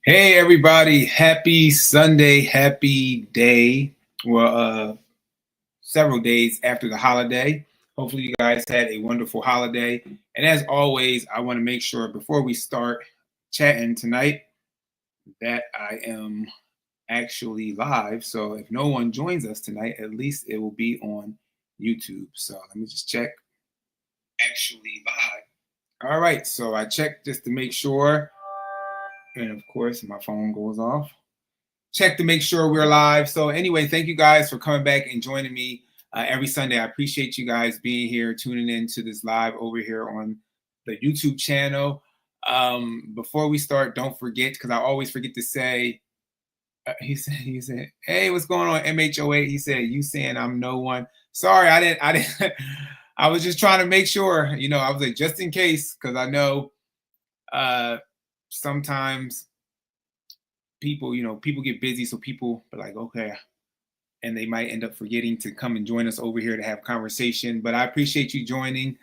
Hey everybody, happy Sunday, happy day. Well, several days after the holiday. Hopefully you guys had a wonderful holiday. And as always, I want to make sure before we start chatting tonight that I am actually live. So if no one joins us tonight, at least it will be on YouTube. So let me just check. Actually live. All right, so I checked just to make sure. And of course, my phone goes off. Check to make sure we're live. So anyway, thank you guys for coming back and joining me every Sunday. I appreciate you guys being here, tuning in to this live over here on the YouTube channel. Before we start, don't forget, because I always forget to say, he said, hey, what's going on, MH08? He said, you saying I'm no one. Sorry, I didn't. I was just trying to make sure, I was like, just in case, because I know sometimes people get busy, so people are like, okay, and they might end up forgetting to come and join us over here to have conversation. But I appreciate you joining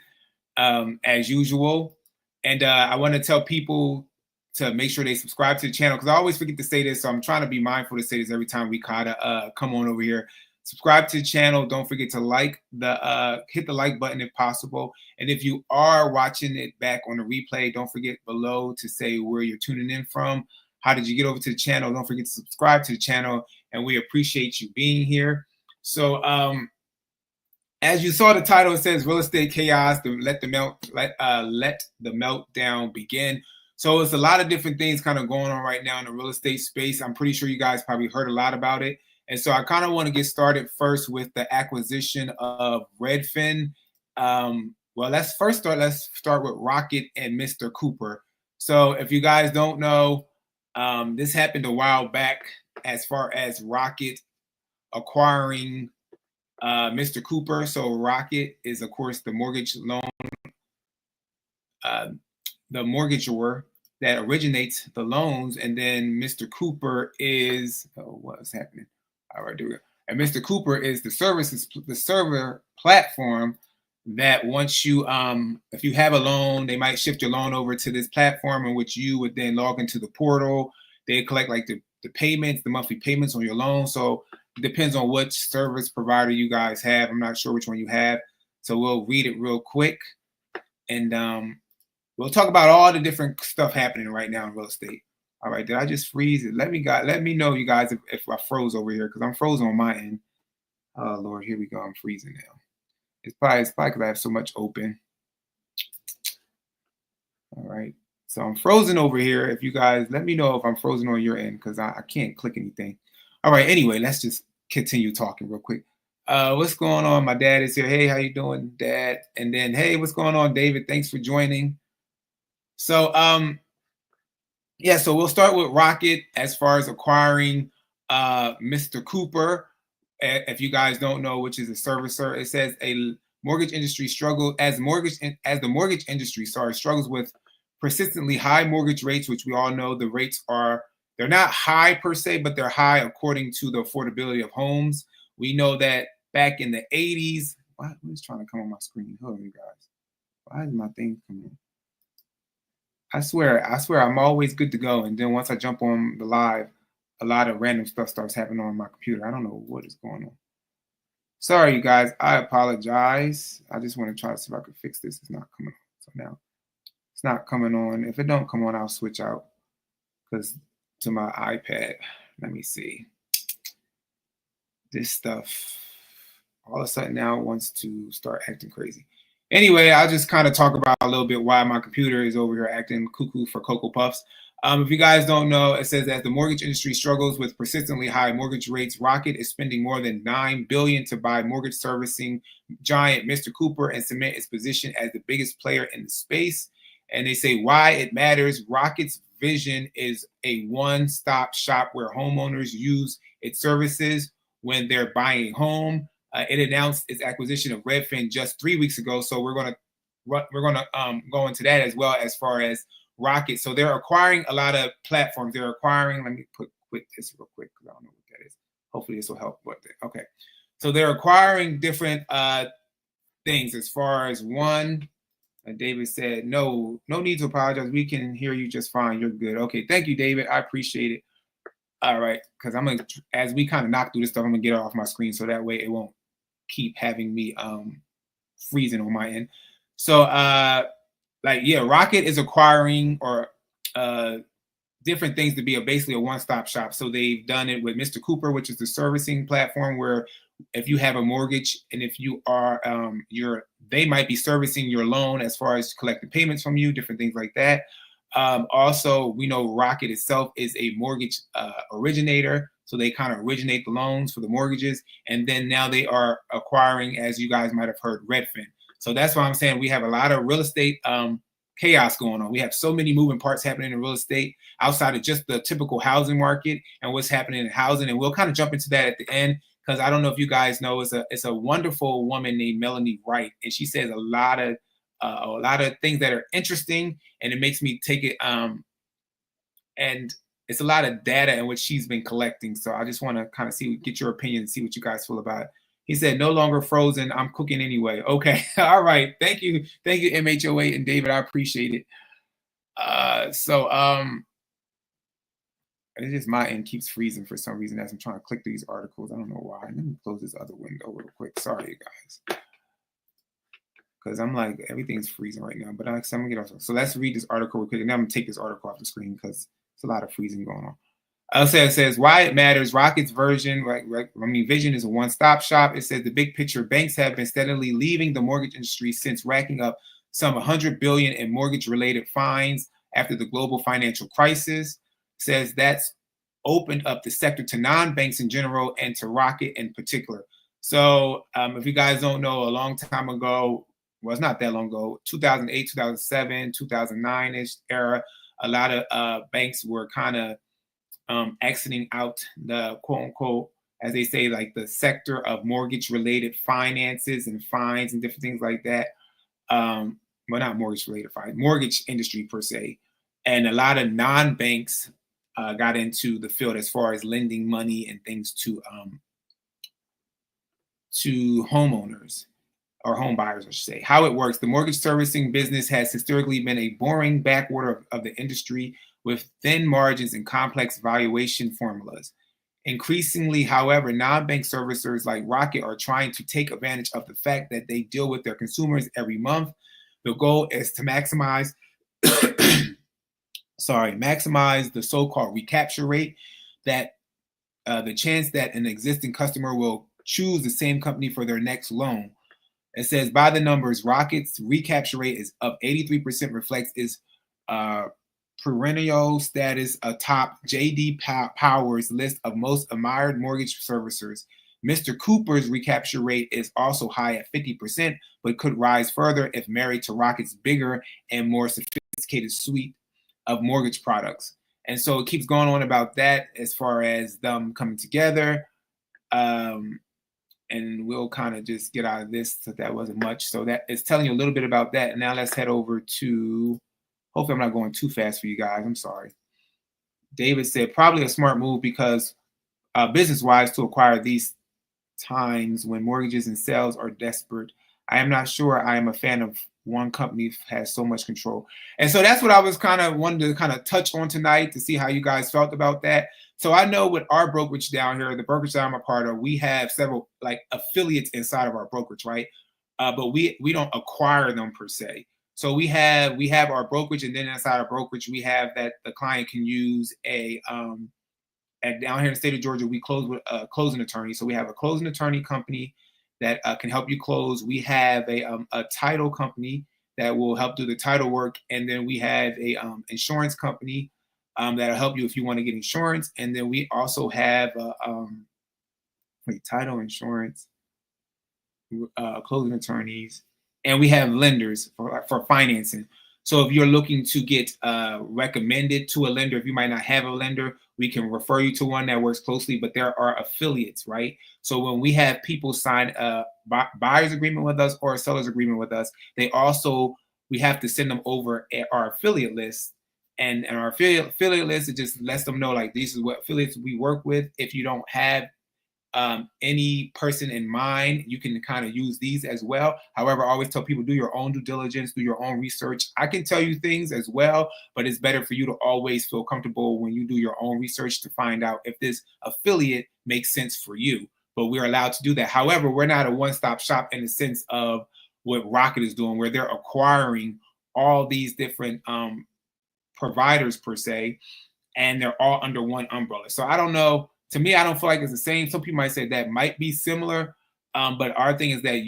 as usual. And I want to tell people to make sure they subscribe to the channel, because I always forget to say this, so I'm trying to be mindful to say this every time we kind of come on over here. Subscribe to the channel. Don't forget to hit the like button if possible. And if you are watching it back on the replay, don't forget below to say where you're tuning in from. How did you get over to the channel? Don't forget to subscribe to the channel, and we appreciate you being here. So as you saw the title, it says Real Estate Chaos, let the meltdown begin. So it's a lot of different things kind of going on right now in the real estate space. I'm pretty sure you guys probably heard a lot about it. And so I kind of want to get started first with the acquisition of Redfin. Well, let's start with Rocket and Mr. Cooper. So if you guys don't know, this happened a while back as far as Rocket acquiring Mr. Cooper. So Rocket is, of course, the mortgage loan, the mortgagor that originates the loans, and then Mr. Cooper is what's happening? All right, there we go. And Mr. Cooper is the server platform that once you, if you have a loan, they might shift your loan over to this platform in which you would then log into the portal. They collect like the payments, the monthly payments on your loan. So it depends on which service provider you guys have. I'm not sure which one you have. So we'll read it real quick. And we'll talk about all the different stuff happening right now in real estate. All right, did I just freeze it? Let me know, you guys, if I froze over here, because I'm frozen on my end. Oh Lord, here we go. I'm freezing now. It's probably because I have so much open. All right. So I'm frozen over here. If you guys let me know if I'm frozen on your end, because I can't click anything. All right. Anyway, let's just continue talking real quick. What's going on? My dad is here. Hey, how you doing, Dad? And then, hey, what's going on, David? Thanks for joining. So, yeah, so we'll start with Rocket as far as acquiring Mr. Cooper. If you guys don't know, which is a servicer, it says a mortgage industry struggle as the mortgage industry struggles with persistently high mortgage rates, which we all know the rates they're not high per se, but they're high according to the affordability of homes. We know that back in the 80s, what is trying to come on my screen? Hold on, you guys. Why is my thing coming on? I swear, I'm always good to go. And then once I jump on the live, a lot of random stuff starts happening on my computer. I don't know what is going on. Sorry, you guys. I apologize. I just want to try to see if I can fix this. It's not coming on. So now it's not coming on. If it don't come on, I'll switch out to my iPad. Let me see. This stuff all of a sudden now wants to start acting crazy. Anyway, I'll just kind of talk about a little bit why my computer is over here acting cuckoo for Cocoa Puffs. If you guys don't know, it says that the mortgage industry struggles with persistently high mortgage rates. Rocket is spending more than $9 billion to buy mortgage servicing giant Mr. Cooper and cement its position as the biggest player in the space. And they say why it matters. Rocket's vision is a one-stop shop where homeowners use its services when they're buying a home. It announced its acquisition of Redfin just 3 weeks ago. So we're gonna go into that as well as far as Rocket. So they're acquiring a lot of platforms. They're acquiring. Let me quit this real quick because I don't know what that is. Hopefully this will help with it. Okay. So they're acquiring different things as far as one. And David said, no need to apologize. We can hear you just fine. You're good. Okay, thank you, David. I appreciate it. All right, because I'm gonna, as we kind of knock through this stuff, I'm gonna get it off my screen so that way it won't keep having me freezing on my end. So like, yeah, Rocket is acquiring or different things to be basically a one-stop shop. So they've done it with Mr. Cooper, which is the servicing platform where if you have a mortgage and if you are they might be servicing your loan as far as collecting payments from you, different things like that. Also, we know Rocket itself is a mortgage originator. So they kind of originate the loans for the mortgages. And then now they are acquiring, as you guys might have heard, Redfin. So that's why I'm saying we have a lot of real estate chaos going on. We have so many moving parts happening in real estate outside of just the typical housing market and what's happening in housing. And we'll kind of jump into that at the end, because I don't know if you guys know, it's a wonderful woman named Melanie Wright, and she says a lot of things that are interesting, and it makes me take it and it's a lot of data in which she's been collecting. So I just want to kind of get your opinion and see what you guys feel about it. He said, no longer frozen. I'm cooking anyway. Okay. All right. Thank you. Thank you, MHOA and David. I appreciate it. It's just my end keeps freezing for some reason as I'm trying to click these articles. I don't know why. Let me close this other window real quick. Sorry, guys. Because I'm like, everything's freezing right now. But I'm going to get off. So let's read this article real quick. And then I'm going to take this article off the screen because it's a lot of freezing going on. It says, why it matters. Rocket's vision is a one-stop shop. It says the big picture, banks have been steadily leaving the mortgage industry since racking up some $100 billion in mortgage-related fines after the global financial crisis. It says that's opened up the sector to non-banks in general and to Rocket in particular. So if you guys don't know, a long time ago, well, it's not that long ago, 2008, 2007, 2009-ish era, a lot of banks were kind of exiting out the quote unquote, as they say, like the sector of mortgage related finances and fines and different things like that. Well, not mortgage related fines, mortgage industry per se. And a lot of non-banks got into the field as far as lending money and things to homeowners or home buyers, I should say. How it works: the mortgage servicing business has historically been a boring backwater of the industry with thin margins and complex valuation formulas. Increasingly, however, non-bank servicers like Rocket are trying to take advantage of the fact that they deal with their consumers every month. The goal is to maximize the so-called recapture rate, that the chance that an existing customer will choose the same company for their next loan. It says, by the numbers, Rocket's recapture rate is of 83%, reflects its perennial status atop J.D. Power's list of most admired mortgage servicers. Mr. Cooper's recapture rate is also high at 50%, but could rise further if married to Rocket's bigger and more sophisticated suite of mortgage products. And so it keeps going on about that as far as them coming together. And we'll kind of just get out of this, so that wasn't much. So that is telling you a little bit about that. And now let's head over to, hopefully I'm not going too fast for you guys. I'm sorry. David said, probably a smart move because business-wise to acquire these times when mortgages and sales are desperate. I am not sure I am a fan of one company has so much control. And so that's what I was kind of wanted to kind of touch on tonight to see how you guys felt about that. So I know with our brokerage down here, the brokerage that I'm a part of, we have several like affiliates inside of our brokerage, right? But we don't acquire them per se. So we have our brokerage, and then inside our brokerage, we have that the client can use a and down here in the state of Georgia, we close with a closing attorney. So we have a closing attorney company that can help you close. We have a title company that will help do the title work, and then we have a insurance company that'll help you if you want to get insurance. And then we also have title, insurance, closing attorneys, and we have lenders for financing. So if you're looking to get recommended to a lender, if you might not have a lender, we can refer you to one that works closely, but there are affiliates, right? So when we have people sign a buyer's agreement with us or a seller's agreement with us, we have to send them over our affiliate list. And our affiliate list, it just lets them know, like, these is what affiliates we work with. If you don't have any person in mind, you can kind of use these as well. However, I always tell people, do your own due diligence, do your own research. I can tell you things as well, but it's better for you to always feel comfortable when you do your own research to find out if this affiliate makes sense for you. But we're allowed to do that. However, we're not a one-stop shop in the sense of what Rocket is doing, where they're acquiring all these different providers per se, and they're all under one umbrella. So I don't know. To me, I don't feel like it's the same. Some people might say that might be similar, but our thing is that I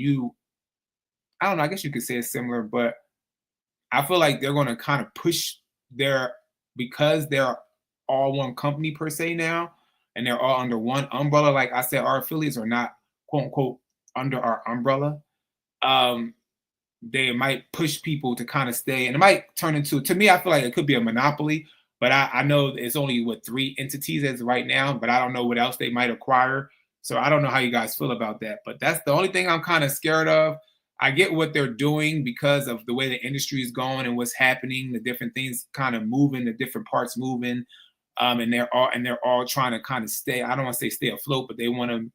don't know. I guess you could say it's similar, but I feel like they're going to kind of push because they're all one company per se now, and they're all under one umbrella. Like I said, our affiliates are not quote unquote under our umbrella. They might push people to kind of stay, and it might turn into, to me, I feel like it could be a monopoly, but I know it's only 3 entities as right now, but I don't know what else they might acquire. So I don't know how you guys feel about that, but that's the only thing I'm kind of scared of. I get what they're doing because of the way the industry is going and what's happening, the different things kind of moving, the different parts moving, and they're all trying to kind of stay. I don't want to say stay afloat, but they want to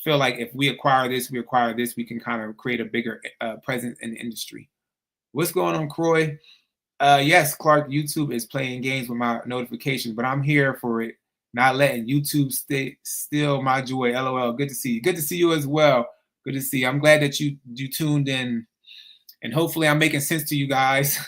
feel like if we acquire this, we can kind of create a bigger presence in the industry. What's going on, Croy? Yes, Clark, YouTube is playing games with my notifications, but I'm here for it. Not letting YouTube steal my joy. LOL. Good to see you. Good to see you as well. Good to see you. I'm glad that you tuned in, and hopefully I'm making sense to you guys.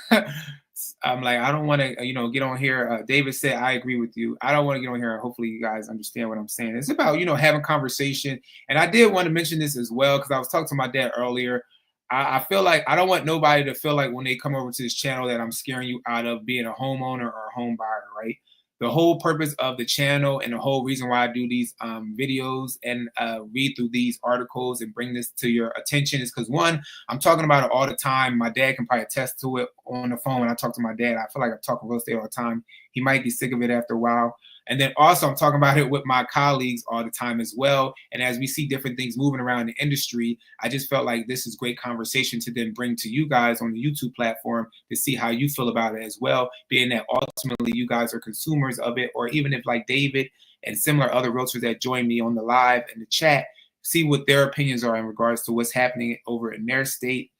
I'm like, I don't want to, get on here. David said, I agree with you. I don't want to get on here. Hopefully you guys understand what I'm saying. It's about, having conversation. And I did want to mention this as well, because I was talking to my dad earlier. I feel like I don't want nobody to feel like when they come over to this channel that I'm scaring you out of being a homeowner or a home buyer, right? The whole purpose of the channel and the whole reason why I do these videos and read through these articles and bring this to your attention is because, one, I'm talking about it all the time. My dad can probably attest to it on the phone when I talk to my dad. I feel like I'm talking real estate all the time. He might get sick of it after a while. And then also I'm talking about it with my colleagues all the time as well. And as we see different things moving around the industry, I just felt like this is great conversation to then bring to you guys on the YouTube platform to see how you feel about it as well, being that ultimately you guys are consumers of it, or even if like David and similar other realtors that join me on the live and the chat, see what their opinions are in regards to what's happening over in their state,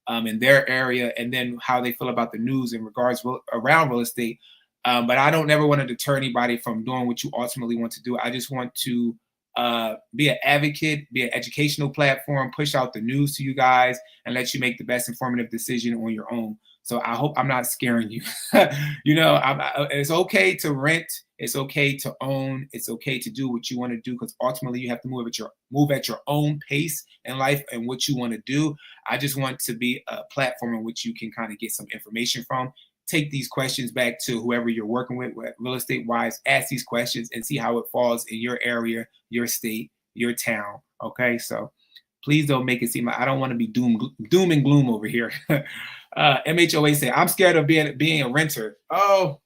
in their area, and then how they feel about the news in regards around real estate. But I don't never want to deter anybody from doing what you ultimately want to do. I just want to be an advocate, be an educational platform, push out the news to you guys, and let you make the best informative decision on your own. So I hope I'm not scaring you. It's okay to rent. It's okay to own. It's okay to do what you want to do, because ultimately you have to move at your own pace in life and what you want to do. I just want to be a platform in which you can kind of get some information from. Take these questions back to whoever you're working with real estate wise, ask these questions and see how it falls in your area, your state, your town. Okay. So please don't make it seem like I don't want to be doom and gloom over here. MHOA said, I'm scared of being a renter. Oh,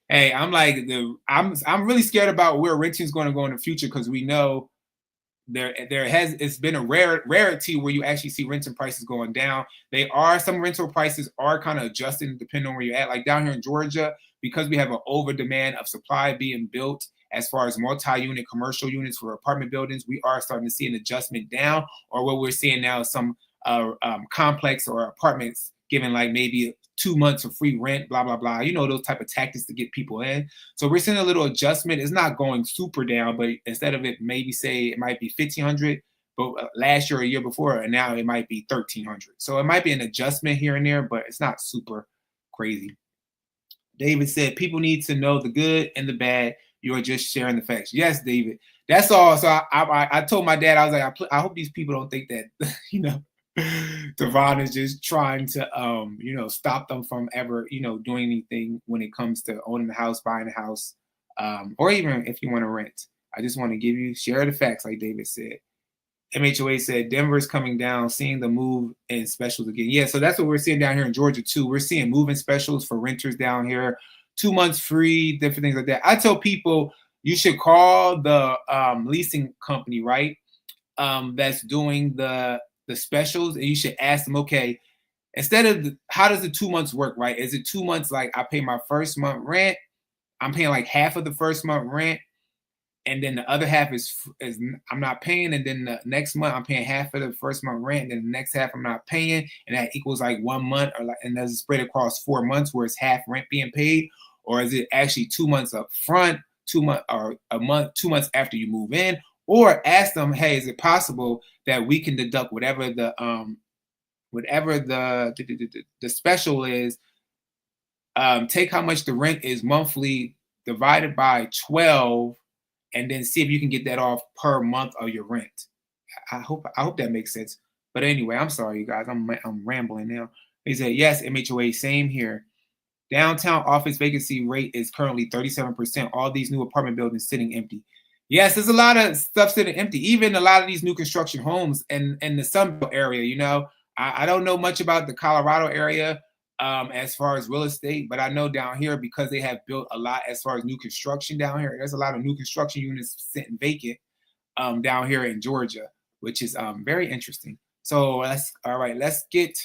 hey, I'm like, I'm really scared about where renting is going to go in the future, because we know it's been a rarity where you actually see rental prices going down. Some rental prices are kind of adjusting depending on where you're at. Like down here in Georgia, because we have an over demand of supply being built as far as multi-unit commercial units for apartment buildings, we are starting to see an adjustment down. Or what we're seeing now is some complex or apartments giving like maybe 2 months of free rent, blah, blah, blah. Those type of tactics to get people in. So we're seeing a little adjustment. It's not going super down, but instead of it, maybe say it might be 1,500, but last year or a year before, and now it might be 1,300. So it might be an adjustment here and there, but it's not super crazy. David said, people need to know the good and the bad. You are just sharing the facts. Yes, David. That's all. So I told my dad, I was like, I hope these people don't think that, Devon is just trying to, stop them from ever, doing anything when it comes to owning a house, buying a house, or even if you want to rent. I just want to share the facts, like David said. MHOA said, Denver's coming down, seeing the move in specials again. Yeah, so that's what we're seeing down here in Georgia, too. We're seeing move-in specials for renters down here, 2 months free, different things like that. I tell people you should call the leasing company, right, that's doing the specials, and you should ask them, okay, instead of how does the 2 months work, right? Is it 2 months like I pay my first month rent, I'm paying like half of the first month rent, and then the other half is I'm not paying, and then the next month I'm paying half of the first month rent, and then the next half I'm not paying, and that equals like 1 month, or like, and does it spread across 4 months where it's half rent being paid, or is it actually 2 months up front, 2 months or a month, 2 months after you move in? Or ask them, hey, is it possible that we can deduct whatever the special is, take how much the rent is monthly divided by 12, and then see if you can get that off per month of your rent. I hope that makes sense. But anyway, I'm sorry, you guys. I'm rambling now. He said, yes, MHOA, same here. Downtown office vacancy rate is currently 37%. All these new apartment buildings sitting empty. Yes, there's a lot of stuff sitting empty. Even a lot of these new construction homes in the Sunbelt area. You know, I don't know much about the Colorado area as far as real estate, but I know down here, because they have built a lot as far as new construction down here. There's a lot of new construction units sitting vacant down here in Georgia, which is very interesting. So let's get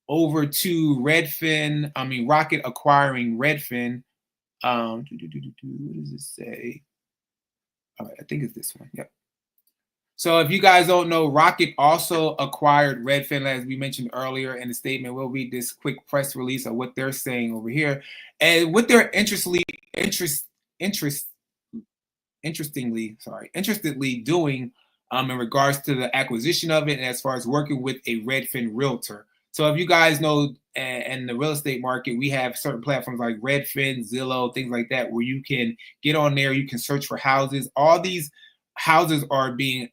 over to Redfin. I mean, Rocket acquiring Redfin. What does it say? All right, I think it's this one. Yep. So if you guys don't know, Rocket also acquired Redfin, as we mentioned earlier in the statement. We'll read this quick press release of what they're saying over here, and what they're interestedly doing in regards to the acquisition of it, and as far as working with a Redfin realtor. So if you guys know, in the real estate market, we have certain platforms like Redfin, Zillow, things like that, where you can get on there, you can search for houses. All these houses are being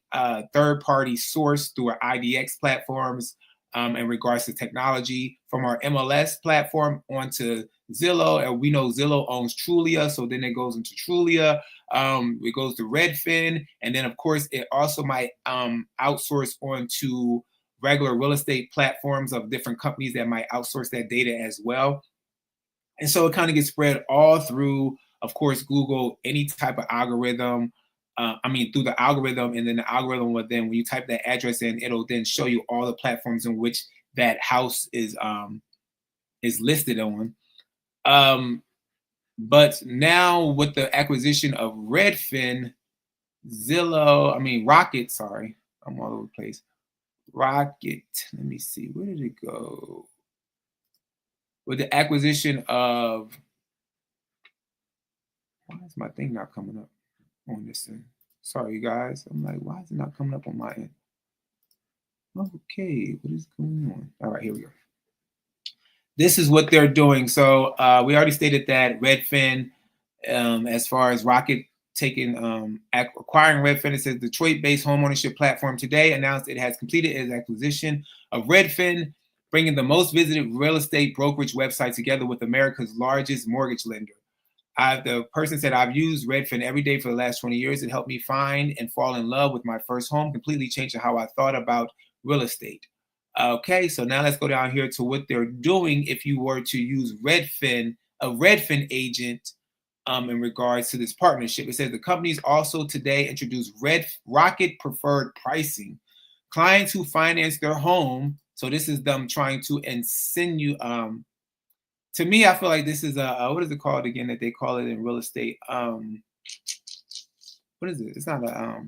third-party sourced through our IDX platforms in regards to technology, from our MLS platform onto Zillow. And we know Zillow owns Trulia, so then it goes into Trulia. It goes to Redfin, and then of course it also might outsource onto regular real estate platforms of different companies that might outsource that data as well. And so it kind of gets spread all through, of course, Google, any type of algorithm. Through the algorithm, and then the algorithm will then, when you type that address in, it'll then show you all the platforms in which that house is listed on. But now with the acquisition of Redfin, Rocket, sorry, I'm all over the place. Rocket, let me see, where did it go? With the acquisition of, why is my thing not coming up on this end? Sorry, you guys. I'm like, why is it not coming up on my end? Okay, what is going on? All right, here we go. This is what they're doing. So we already stated that Redfin, as far as Rocket acquiring Redfin, it says Detroit-based homeownership platform today announced it has completed its acquisition of Redfin, bringing the most visited real estate brokerage website together with America's largest mortgage lender. The person said, I've used Redfin every day for the last 20 years. It helped me find and fall in love with my first home, completely changing how I thought about real estate. Okay, so now let's go down here to what they're doing if you were to use Redfin, a Redfin agent, in regards to this partnership. It says the companies also today introduced Rocket preferred pricing. Clients who finance their home, so this is them trying to insinuate, to me, I feel like this is what is it called again that they call it in real estate? What is it? It's not a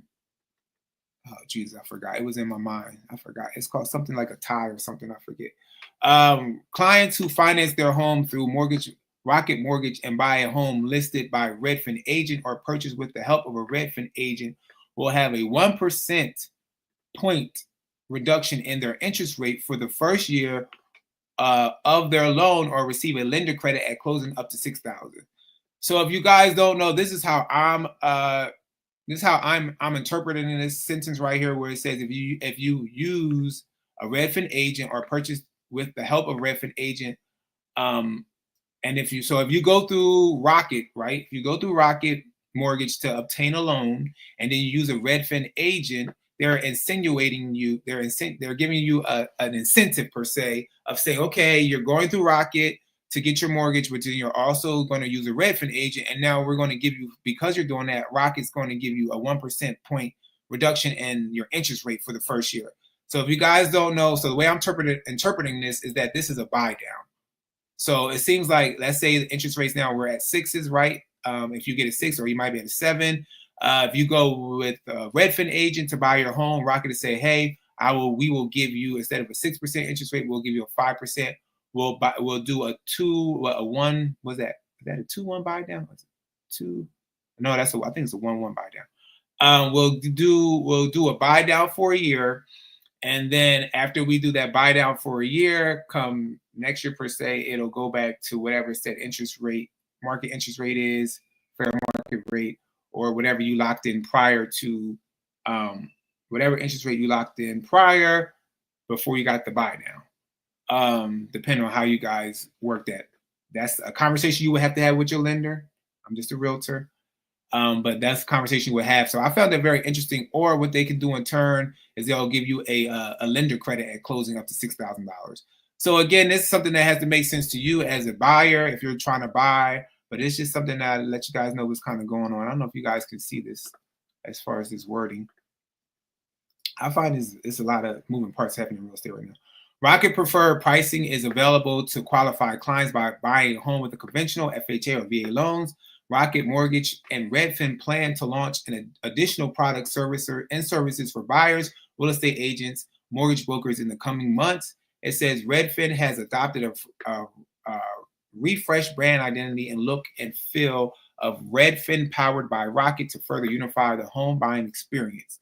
oh Jesus, I forgot. It was in my mind. I forgot. It's called something like a tie or something. I forget. Clients who finance their home through Rocket Mortgage and buy a home listed by Redfin agent or purchase with the help of a Redfin agent will have a 1% point reduction in their interest rate for the first year of their loan, or receive a lender credit at closing up to $6,000. So if you guys don't know, this is how I'm interpreting in this sentence right here, where it says if you use a Redfin agent or purchase with the help of Redfin agent, and if you go through Rocket, right? If you go through Rocket Mortgage to obtain a loan, and then you use a Redfin agent, they're insinuating you, they're giving you an incentive per se of saying, okay, you're going through Rocket to get your mortgage, but then you're also going to use a Redfin agent, and now we're going to give you, because you're doing that, Rocket's going to give you a 1% point reduction in your interest rate for the first year. So if you guys don't know, so the way I'm interpreting this is that this is a buy down. So it seems like, let's say the interest rates now, we're at 6s, right? If you get a 6, or you might be at a 7, If you go with a Redfin agent to buy your home, Rocket to say, hey, we will give you, instead of a 6% interest rate, we'll give you a 5%. We'll do a 1, was that? Is that a 2-1 buy down? Two? No, I think it's a 1-1 buy down. We'll do a buy down for a year. And then after we do that buy down for a year, come next year per se, it'll go back to whatever said market interest rate is, fair market rate, or whatever you locked in prior to, whatever interest rate you locked in prior before you got the buy down. Depending on how you guys work that. That's a conversation you would have to have with your lender. I'm just a realtor. But that's a conversation we'll have. So I found that very interesting. Or what they can do in turn is they'll give you a lender credit at closing up to $6,000. So again, this is something that has to make sense to you as a buyer if you're trying to buy. But it's just something that I'll let you guys know what's kind of going on. I don't know if you guys can see this as far as this wording. I find it's a lot of moving parts happening in real estate right now. Rocket Preferred pricing is available to qualified clients by buying a home with a conventional FHA or VA loans. Rocket Mortgage and Redfin plan to launch an additional product services for buyers, real estate agents, mortgage brokers in the coming months. It says Redfin has adopted a refreshed brand identity and look and feel of Redfin powered by Rocket to further unify the home buying experience.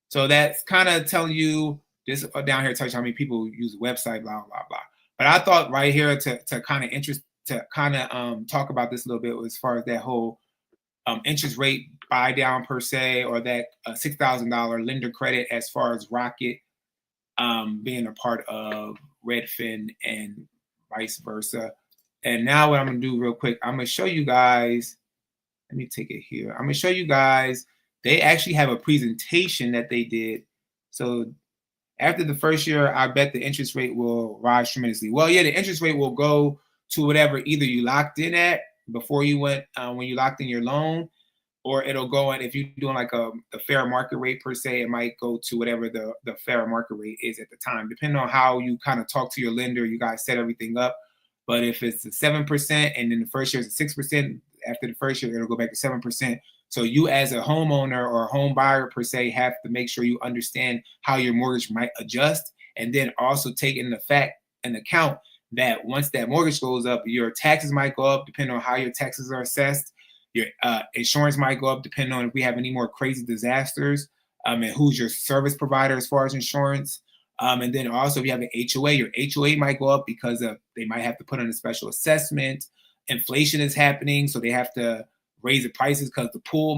So that's kind of telling you this down here tells you how many people use the website, blah, blah, blah. But I thought right here to kind of talk about this a little bit as far as that whole interest rate buy down per se, or that $6,000 lender credit as far as Rocket being a part of Redfin and vice versa. And now what I'm going to do real quick, I'm going to show you guys, let me take it here. I'm going to show you guys, they actually have a presentation that they did. So after the first year, I bet the interest rate will rise tremendously. Well, yeah, the interest rate will go to whatever either you locked in at before you went, when you locked in your loan, or it'll go in, if you're doing like the fair market rate per se, it might go to whatever the fair market rate is at the time, depending on how you kind of talk to your lender. You guys set everything up. But if it's a 7% and then the first year is a 6%, after the first year, it'll go back to 7%. So you as a homeowner or a home buyer per se have to make sure you understand how your mortgage might adjust, and then also take in account that once that mortgage goes up, your taxes might go up depending on how your taxes are assessed. Your insurance might go up depending on if we have any more crazy disasters, and who's your service provider as far as insurance. And then also if you have an HOA, your HOA might go up because they might have to put in a special assessment. Inflation is happening, so they have to raise the prices because the pool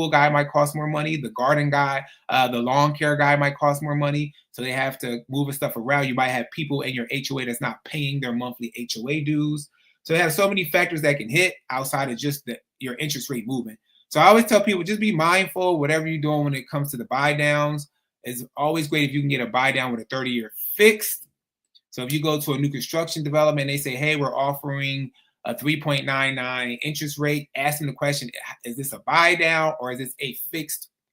guy might cost more money, the garden guy, the lawn care guy might cost more money. So they have to move stuff around. You might have people in your HOA that's not paying their monthly HOA dues. So they have so many factors that can hit outside of just your interest rate movement. So I always tell people, just be mindful, whatever you're doing when it comes to the buy downs. It's always great if you can get a buy down with a 30-year fixed. So if you go to a new construction development, they say, hey, we're offering a 3.99 interest rate, ask them the question, is this a buy down or is this a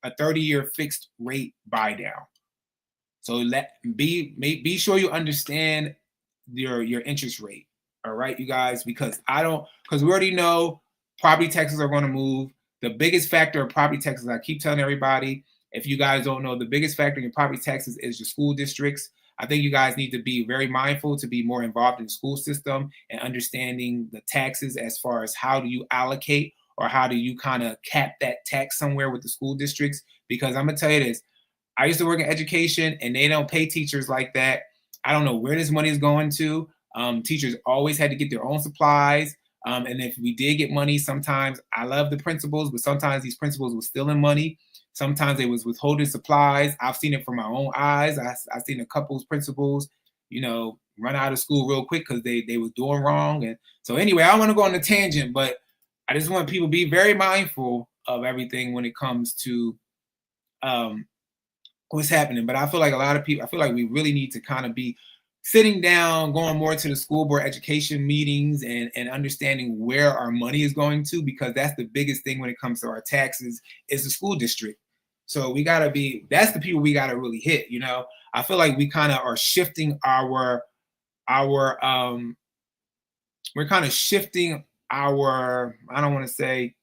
30-year fixed rate buy down? So be sure you understand your interest rate. All right, you guys, because we already know property taxes are going to move. The biggest factor of property taxes, I keep telling everybody, if you guys don't know, the biggest factor in your property taxes is your school districts. I think you guys need to be very mindful to be more involved in the school system and understanding the taxes as far as how do you allocate or how do you kind of cap that tax somewhere with the school districts. Because I'm going to tell you this, I used to work in education and they don't pay teachers like that. I don't know where this money is going to. Teachers always had to get their own supplies. And if we did get money, sometimes I love the principals, but sometimes these principals were stealing money. Sometimes they was withholding supplies. I've seen it from my own eyes. I've seen a couple of principals, run out of school real quick because they was doing wrong. And so anyway, I don't want to go on a tangent, but I just want people to be very mindful of everything when it comes to what's happening. But I feel like we really need to kind of be sitting down, going more to the school board education meetings and understanding where our money is going to, because that's the biggest thing when it comes to our taxes is the school district. So that's the people we got to really hit. I feel like we kind of are shifting we're kind of shifting I don't want to say,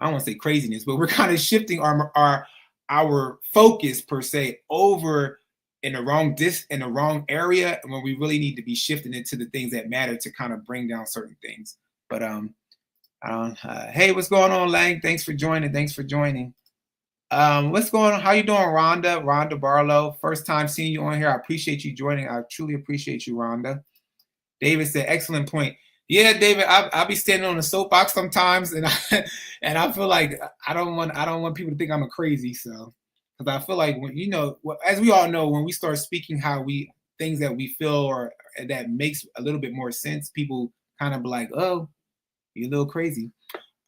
I don't want to say craziness, but we're kind of shifting our focus per se over in the wrong area, and when we really need to be shifting it to the things that matter to kind of bring down certain things. But hey, what's going on, Lang? Thanks for joining. What's going on? How you doing, Rhonda Barlow? First time seeing you on here. I appreciate you joining. I truly appreciate you, Rhonda. David said, excellent point. Yeah, David, I'll be standing on a soapbox sometimes, and I feel like I don't want people to think I'm a crazy. So, because I feel like when as we all know, when we start speaking things that we feel or that makes a little bit more sense, people kind of be like, oh, you're a little crazy.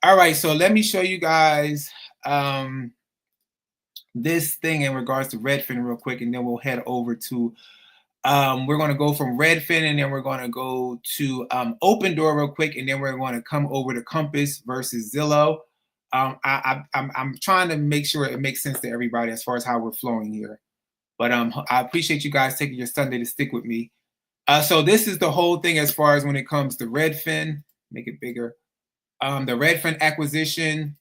All right, so let me show you guys this thing in regards to Redfin real quick, and then we'll head over to. We're going to go from Redfin, and then we're going to go to Open Door real quick, and then we're going to come over to Compass versus Zillow. I'm trying to make sure it makes sense to everybody as far as how we're flowing here. But I appreciate you guys taking your Sunday to stick with me. So this is the whole thing as far as when it comes to Redfin. Make it bigger. The Redfin acquisition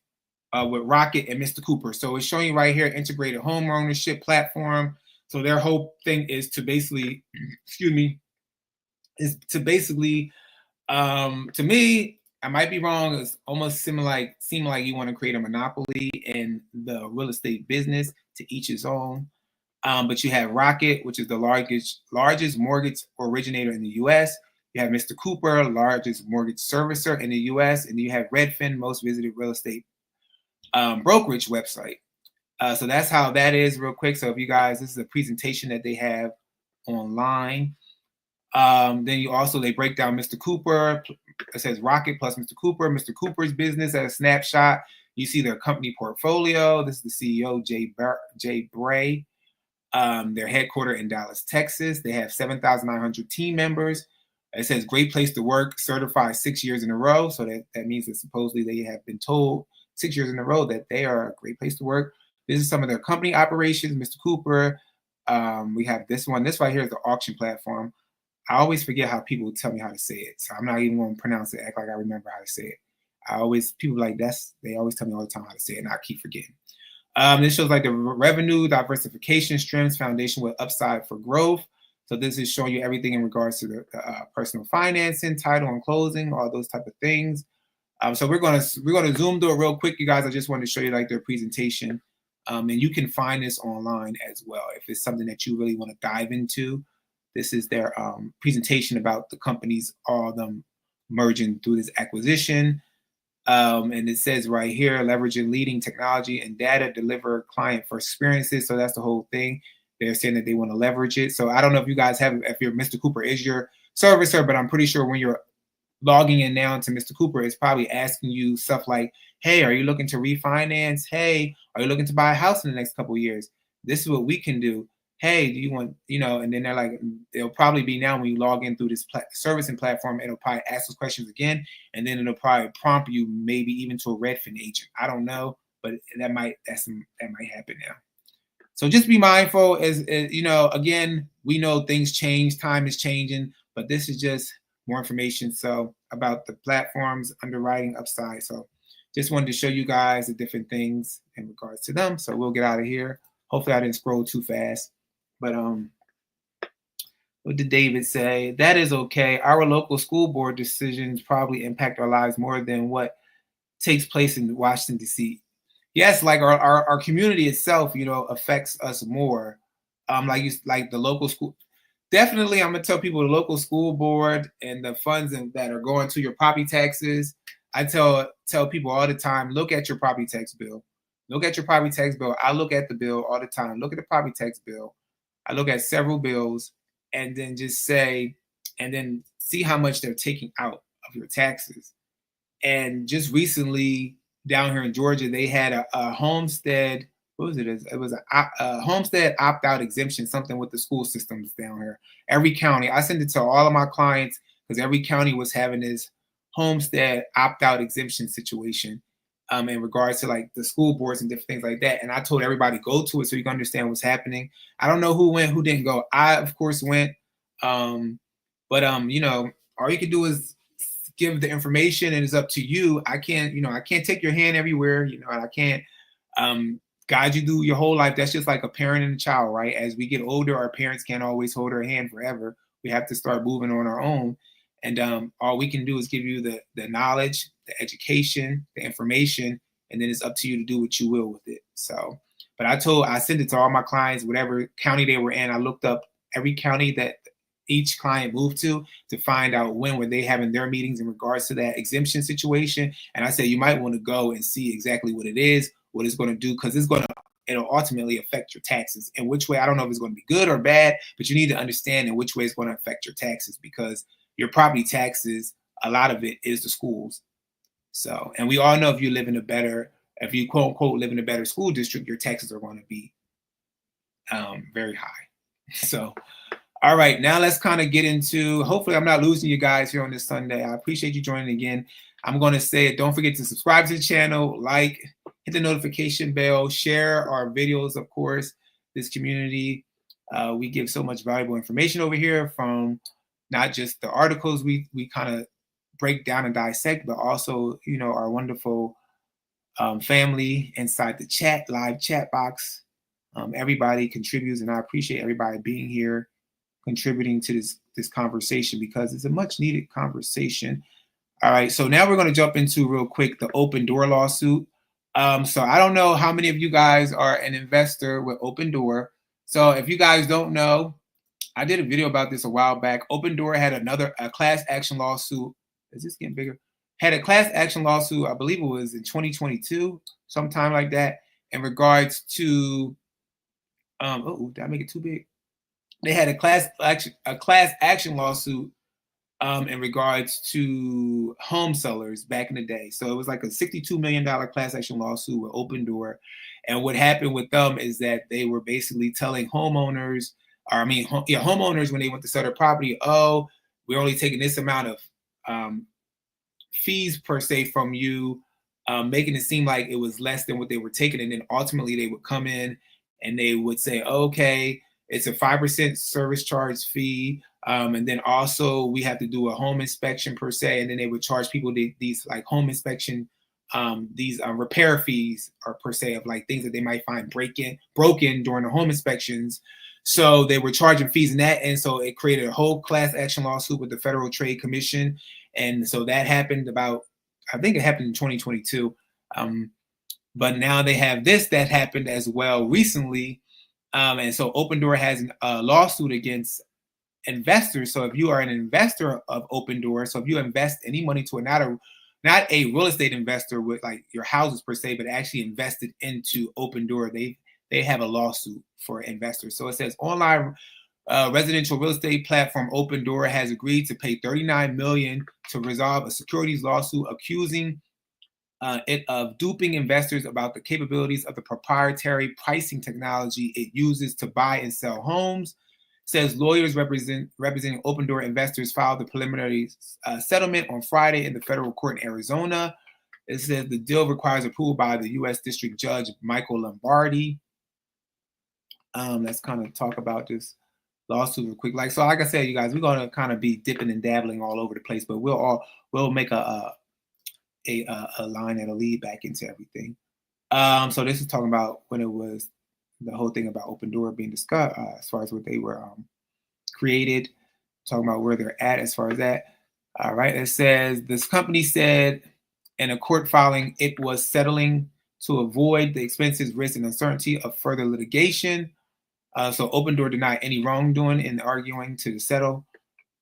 with Rocket and Mr. Cooper. So it's showing you right here, integrated home ownership platform. So their whole thing is to basically, to me, I might be wrong, it's almost seem like you want to create a monopoly in the real estate business, to each his own. But you have Rocket, which is the largest mortgage originator in the U.S. You have Mr. Cooper, largest mortgage servicer in the U.S. And you have Redfin, most visited real estate brokerage website. So that's how that is real quick. So if you guys, this is a presentation that they have online. Then they break down Mr. Cooper. It says Rocket plus Mr. Cooper. Mr. Cooper's business at a snapshot. You see their company portfolio. This is the CEO, Jay Bray. They're headquartered in Dallas, Texas. They have 7,900 team members. It says great place to work, certified 6 years in a row. So that means that supposedly they have been told 6 years in a row that they are a great place to work. This is some of their company operations, Mr. Cooper. We have this one. This right here is the auction platform. I always forget how people tell me how to say it. So I'm not even going to pronounce it, act like I remember how to say it. People like they always tell me all the time how to say it, and I keep forgetting. This shows like the revenue, diversification, strengths, foundation with upside for growth. So this is showing you everything in regards to the personal financing, title and closing, all those type of things. So we're gonna zoom through it real quick, you guys. I just wanted to show you like their presentation. And you can find this online as well if it's something that you really want to dive into. This is their presentation about the companies, all of them merging through this acquisition. And it says right here, leveraging leading technology and data, deliver client-first experiences. So that's the whole thing. They're saying that they want to leverage it. So I don't know if you guys if your Mr. Cooper is your servicer, but I'm pretty sure when you're logging in now to Mr. Cooper, it's probably asking you stuff like, hey, are you looking to refinance? Hey, are you looking to buy a house in the next couple of years? This is what we can do. Hey, do you want, and then they're like, it'll probably be now when you log in through this servicing platform, it'll probably ask those questions again, and then it'll probably prompt you maybe even to a Redfin agent. I don't know, but that might happen now. So just be mindful as again, we know things change, time is changing, but this is just more information about the platforms, underwriting, upside. So just wanted to show you guys the different things in regards to them. So we'll get out of here. Hopefully I didn't scroll too fast. But what did David say? That is okay. Our local school board decisions probably impact our lives more than what takes place in Washington, D.C. Yes, like our community itself, affects us more. Like the local school. Definitely, I'm gonna tell people the local school board and the funds that are going to your property taxes. I tell people all the time, look at your property tax bill. Look at your property tax bill. I look at the bill all the time. Look at the property tax bill. I look at several bills and then see how much they're taking out of your taxes. And just recently down here in Georgia, they had a homestead. What was it? It was a homestead opt-out exemption, something with the school systems down here. Every county, I sent it to all of my clients because every county was having this homestead opt-out exemption situation in regards to like the school boards and different things like that. And I told everybody go to it so you can understand what's happening. I don't know who went, who didn't go. I of course went, but all you can do is give the information, and it's up to you. I can't, I can't take your hand everywhere, and I can't guide you through your whole life. That's just like a parent and a child, right? As we get older, our parents can't always hold our hand forever. We have to start moving on our own. And all we can do is give you the knowledge, the education, the information, and then it's up to you to do what you will with it. So, but I sent it to all my clients, whatever county they were in. I looked up every county that each client moved to find out when were they having their meetings in regards to that exemption situation. And I said, you might want to go and see exactly what it is, what it's going to do, because it'll ultimately affect your taxes. In which way, I don't know if it's going to be good or bad, but you need to understand in which way it's going to affect your taxes, because your property taxes, a lot of it is the schools. So, and we all know if you quote unquote live in a better school district, your taxes are going to be very high. So, all right, now let's kind of get into, hopefully I'm not losing you guys here on this Sunday. I appreciate you joining again. I'm going to say it. Don't forget to subscribe to the channel, like, hit the notification bell, share our videos, of course. This community, we give so much valuable information over here, from not just the articles we kind of break down and dissect, but also, our wonderful family inside the live chat box. Everybody contributes, and I appreciate everybody being here, contributing to this conversation, because it's a much needed conversation. All right, so now we're going to jump into real quick the Open Door lawsuit. So I don't know how many of you guys are an investor with Open Door. So if you guys don't know, I did a video about this a while back. Open Door had a class action lawsuit. Is this getting bigger? Had a class action lawsuit, I believe it was in 2022, sometime like that, in regards to, did I make it too big? They had a class action lawsuit in regards to home sellers back in the day. So it was like a $62 million class action lawsuit with Open Door. And what happened with them is that they were basically telling homeowners, when they went to sell their property, oh, we're only taking this amount of fees per se from you, making it seem like it was less than what they were taking. And then ultimately they would come in and they would say, okay, it's a 5% service charge fee. And then also we have to do a home inspection per se. And then they would charge people these like home inspection, these repair fees, or per se, of like things that they might find broken during the home inspections. So they were charging fees in that. And so it created a whole class action lawsuit with the Federal Trade Commission. And so that happened I think it happened in 2022. But now they have this that happened as well recently. And so Open Door has a lawsuit against investors. So if you are an investor of Open Door, so if you invest any money to not a real estate investor with like your houses per se, but actually invested into Open Door, they have a lawsuit for investors. So it says online residential real estate platform Open Door has agreed to pay $39 million to resolve a securities lawsuit accusing it of duping investors about the capabilities of the proprietary pricing technology it uses to buy and sell homes. Says lawyers representing Open Door investors filed the preliminary settlement on Friday in the federal court in Arizona. It says the deal requires approval by the U.S. District Judge Michael Lombardi. Let's kind of talk about this lawsuit real quick. So like I said, you guys, we're going to kind of be dipping and dabbling all over the place, but we'll make a line that'll lead back into everything. So this is talking about when it was the whole thing about Open Door being discussed, as far as what they were created, talking about where they're at as far as that. All right, it says this company said in a court filing it was settling to avoid the expenses, risk, and uncertainty of further litigation. So Open Door denied any wrongdoing in agreeing to settle.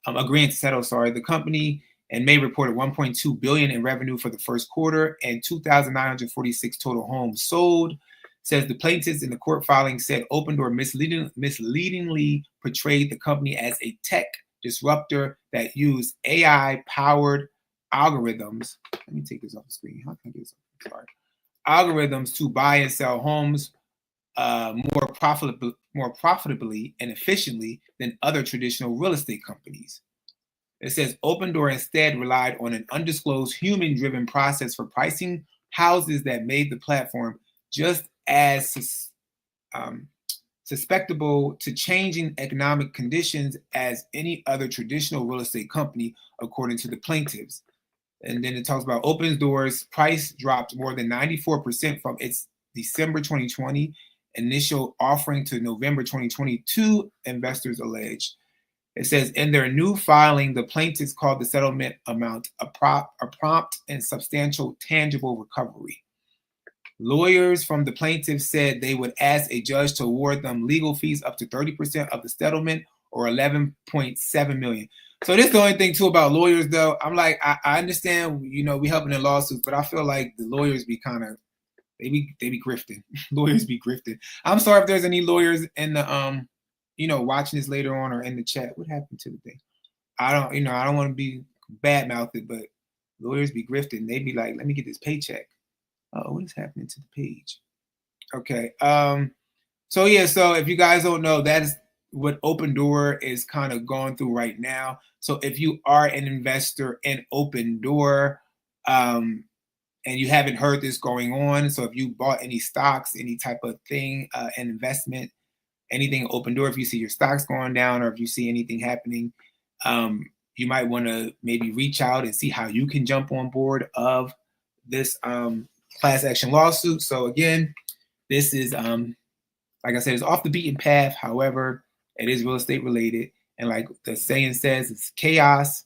The company and May reported $1.2 billion in revenue for the first quarter and 2,946 total homes sold. Says the plaintiffs in the court filing said Open Door misleadingly portrayed the company as a tech disruptor that used AI-powered algorithms. Let me take this off the screen. How can I get this off? Sorry. Algorithms to buy and sell homes more profitably and efficiently than other traditional real estate companies. It says Open Door instead relied on an undisclosed human-driven process for pricing houses that made the platform just as susceptible to changing economic conditions as any other traditional real estate company, according to the plaintiffs. And then it talks about Opendoor's price dropped more than 94% from its December 2020 initial offering to November 2022, investors allege. It says in their new filing, the plaintiffs called the settlement amount a prompt and substantial tangible recovery. Lawyers from the plaintiffs said they would ask a judge to award them legal fees up to 30% of the settlement, or 11.7 million. So this is the only thing too about lawyers, though. I'm like, I understand, we helping in lawsuits, but I feel like the lawyers be kind of, they be grifting. Lawyers be grifting. I'm sorry if there's any lawyers in the watching this later on or in the chat. What happened to the thing? I don't want to be bad mouthed, but lawyers be grifting. They be like, let me get this paycheck. Oh, what is happening to the page? Okay. So if you guys don't know, that is what Opendoor is kind of going through right now. So if you are an investor in Opendoor, and you haven't heard this going on, so if you bought any stocks, any type of thing, an investment, anything Opendoor, if you see your stocks going down or if you see anything happening, you might want to maybe reach out and see how you can jump on board of this class action lawsuit. So again, this is like I said, it's off the beaten path. However, it is real estate related, and like the saying says, it's chaos.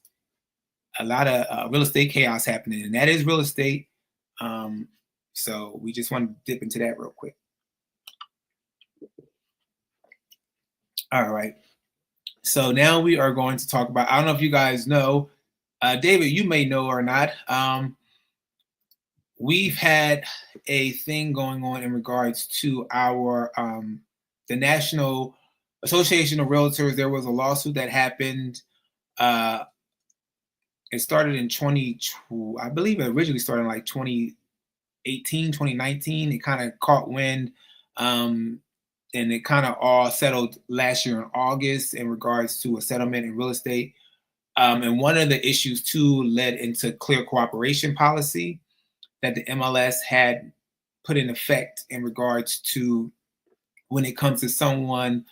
A lot of real estate chaos happening, and that is real estate. So we just want to dip into that real quick. All right. So now we are going to talk about, I don't know if you guys know, David, you may know or not. We've had a thing going on in regards to our the National Association of Realtors. There was a lawsuit that happened. It started in I believe it originally started in like 2018, 2019. It kind of caught wind, and it kind of all settled last year in August in regards to a settlement in real estate. And one of the issues too led into clear cooperation policy that the MLS had put in effect in regards to when it comes to someone,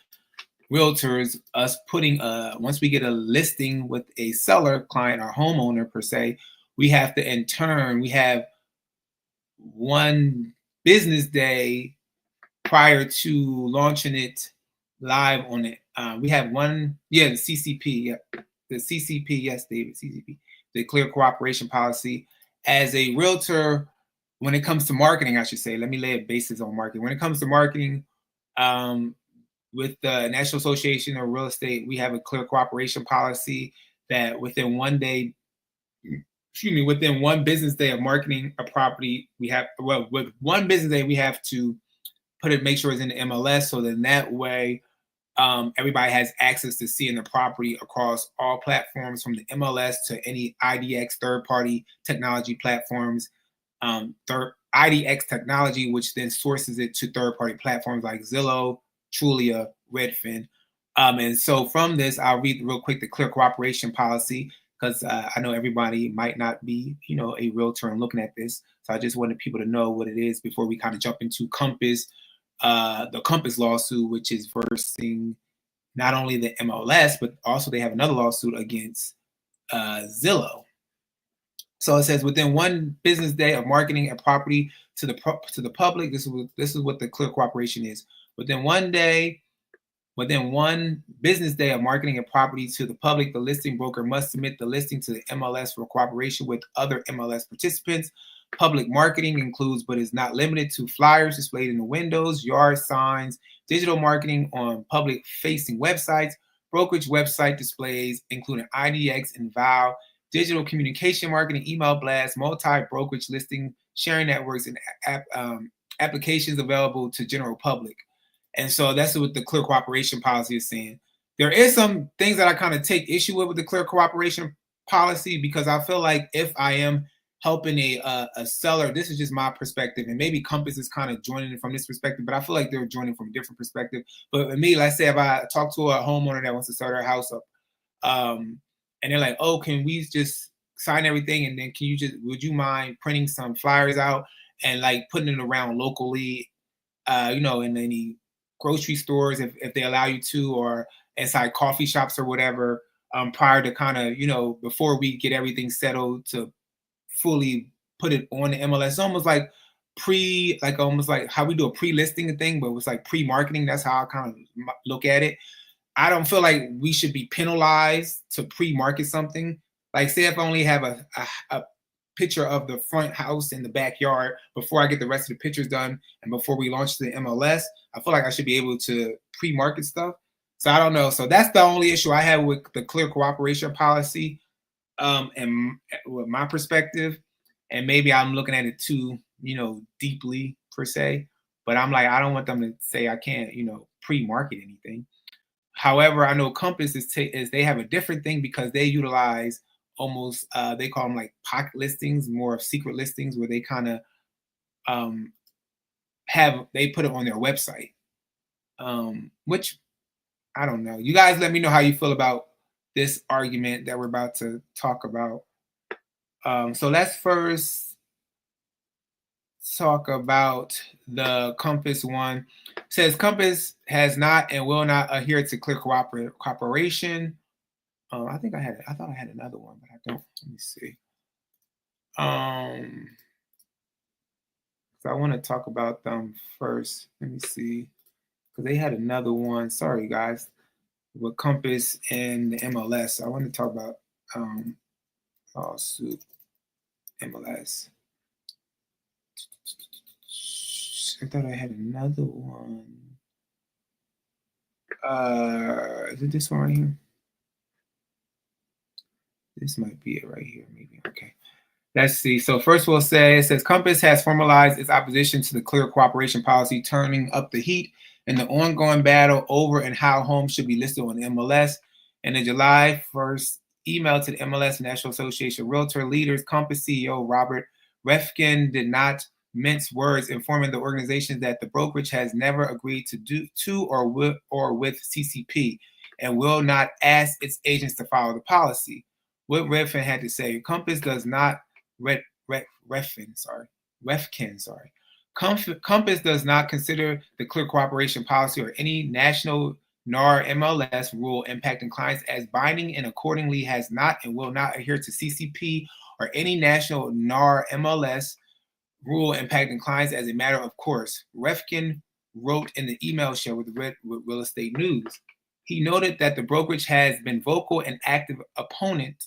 realtors, us putting once we get a listing with a seller, client, or homeowner per se, we have to in turn, we have one business day prior to launching it live on it. We have one, the CCP, the CCP, yes, David, CCP, the clear cooperation policy. As a realtor, when it comes to marketing, I should say, let me lay a basis on marketing. When it comes to marketing, with the National Association of Real Estate, we have a clear cooperation policy that within one business day of marketing a property, with one business day, we have to make sure it's in the MLS. So then that way, everybody has access to seeing the property across all platforms, from the MLS to any IDX third-party technology platforms. IDX technology, which then sources it to third-party platforms like Zillow, Trulia, Redfin. And so from this, I'll read real quick the clear cooperation policy, because I know everybody might not be, a realtor and looking at this. So I just wanted people to know what it is before we kind of jump into Compass, the Compass lawsuit, which is versing not only the MLS, but also they have another lawsuit against Zillow. So it says within one business day of marketing a property to the public, this is what the clear cooperation is. Within one business day of marketing a property to the public, the listing broker must submit the listing to the MLS for cooperation with other MLS participants. Public marketing includes, but is not limited to, flyers displayed in the windows, yard signs, digital marketing on public-facing websites, brokerage website displays, including IDX and VOW, digital communication marketing, email blasts, multi-brokerage listing, sharing networks, and applications available to general public. And so that's what the clear cooperation policy is saying. There is some things that I kind of take issue with the clear cooperation policy, because I feel like if I am helping a seller, this is just my perspective, and maybe Compass is kind of joining it from this perspective, but I feel like they're joining from a different perspective. But with me, let's say if I talk to a homeowner that wants to sell their house up, and they're like, oh, can we just sign everything, and then would you mind printing some flyers out and like putting it around locally, in any grocery stores if they allow you to, or inside coffee shops or whatever, prior to kind of, before we get everything settled to fully put it on the MLS. It's almost like almost like how we do a pre-listing thing, but it's like pre-marketing. That's how I kind of look at it. I don't feel like we should be penalized to pre-market something. Like, say if I only have a picture of the front house in the backyard before I get the rest of the pictures done and before we launch the MLS, I feel like I should be able to pre-market stuff. So I don't know. So that's the only issue I have with the clear cooperation policy, and with my perspective. And maybe I'm looking at it too, deeply per se. But I'm like, I don't want them to say I can't, pre-market anything. However, I know Compass is they have a different thing because they utilize almost they call them like pocket listings, more of secret listings, where they kind of they put it on their website, which I don't know. You guys let me know how you feel about this argument that we're about to talk about. So let's first talk about the Compass one. It says Compass has not and will not adhere to clear cooperation. I thought I had another one, but I don't. Let me see. So I want to talk about them first. Let me see, because they had another one. Sorry, guys, with Compass and the MLS. I want to talk about lawsuit MLS. I thought I had another one. Is it this one right here? This might be it right here, maybe. Okay. Let's see. So first we'll say, it says Compass has formalized its opposition to the clear cooperation policy, turning up the heat in the ongoing battle over and how homes should be listed on MLS. In a July 1st email to the MLS National Association of Realtor Leaders, Compass CEO Robert Refkin did not mince words, informing the organization that the brokerage has never agreed to or with CCP and will not ask its agents to follow the policy. What Refkin had to say: Compass does not Refkin, Compass does not consider the clear cooperation policy or any national NAR MLS rule impacting clients as binding, and accordingly has not and will not adhere to CCP or any national NAR MLS rule impacting clients as a matter of course. Refkin wrote in the email shared with Real Estate News. He noted that the brokerage has been vocal and active opponent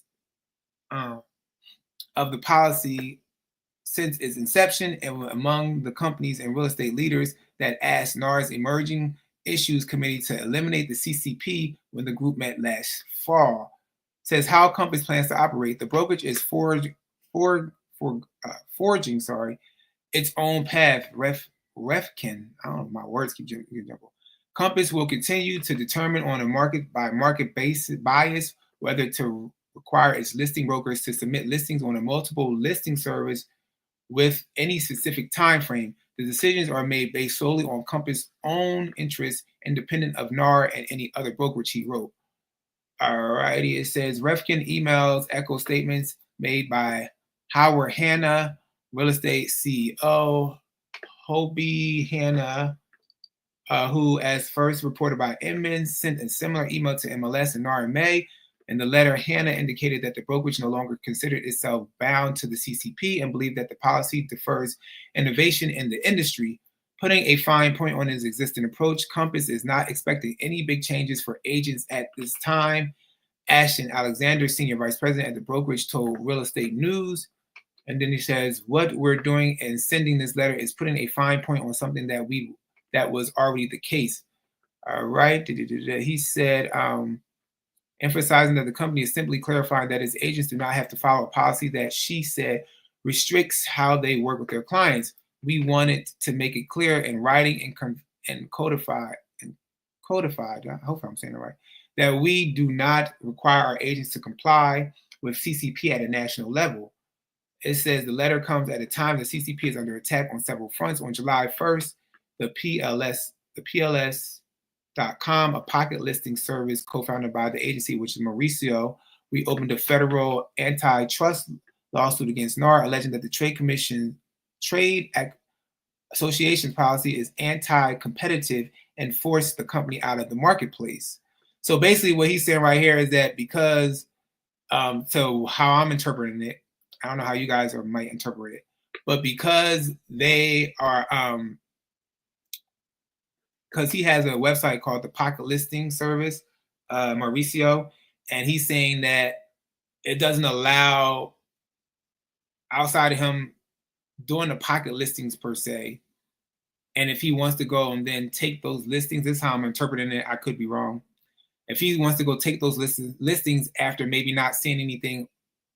of the policy since its inception, and among the companies and real estate leaders that asked NAR's Emerging Issues Committee to eliminate the CCP when the group met last fall. Says how Compass plans to operate. The brokerage is forging its own path. Refkin, I don't know, my words keep jumping. Compass will continue to determine on a market by market bias whether to require its listing brokers to submit listings on a multiple listing service with any specific time frame. The decisions are made based solely on Compass' own interests, independent of NAR and any other brokerage, he wrote. Alrighty, it says Refkin emails echo statements made by Howard Hanna, real estate CEO, Hobie Hanna, who, as first reported by Inman, sent a similar email to MLS and NAR in May. In the letter, Hanna indicated that the brokerage no longer considered itself bound to the CCP and believed that the policy defers innovation in the industry. Putting a fine point on its existing approach, Compass is not expecting any big changes for agents at this time. Ashton Alexander, senior vice president at the brokerage, told Real Estate News. And then he says, what we're doing in sending this letter is putting a fine point on something that was already the case. All right. He said, emphasizing that the company is simply clarifying that its agents do not have to follow a policy that she said restricts how they work with their clients. We wanted to make it clear in writing and codified. I hope I'm saying it right. That we do not require our agents to comply with CCP at a national level. It says the letter comes at a time the CCP is under attack on several fronts. On July 1st, the PLS.com, a pocket listing service co-founded by the agency, which is Mauricio, we opened a federal antitrust lawsuit against NAR, alleging that the Trade Association policy is anti-competitive and forced the company out of the marketplace. So basically what he's saying right here is that because, so how I'm interpreting it, I don't know how you guys might interpret it, but because they are, because he has a website called the Pocket Listing Service, Mauricio, and he's saying that it doesn't allow, outside of him doing the pocket listings per se, and if he wants to go and then take those listings, this is how I'm interpreting it, I could be wrong. If he wants to go take those listings after maybe not seeing anything,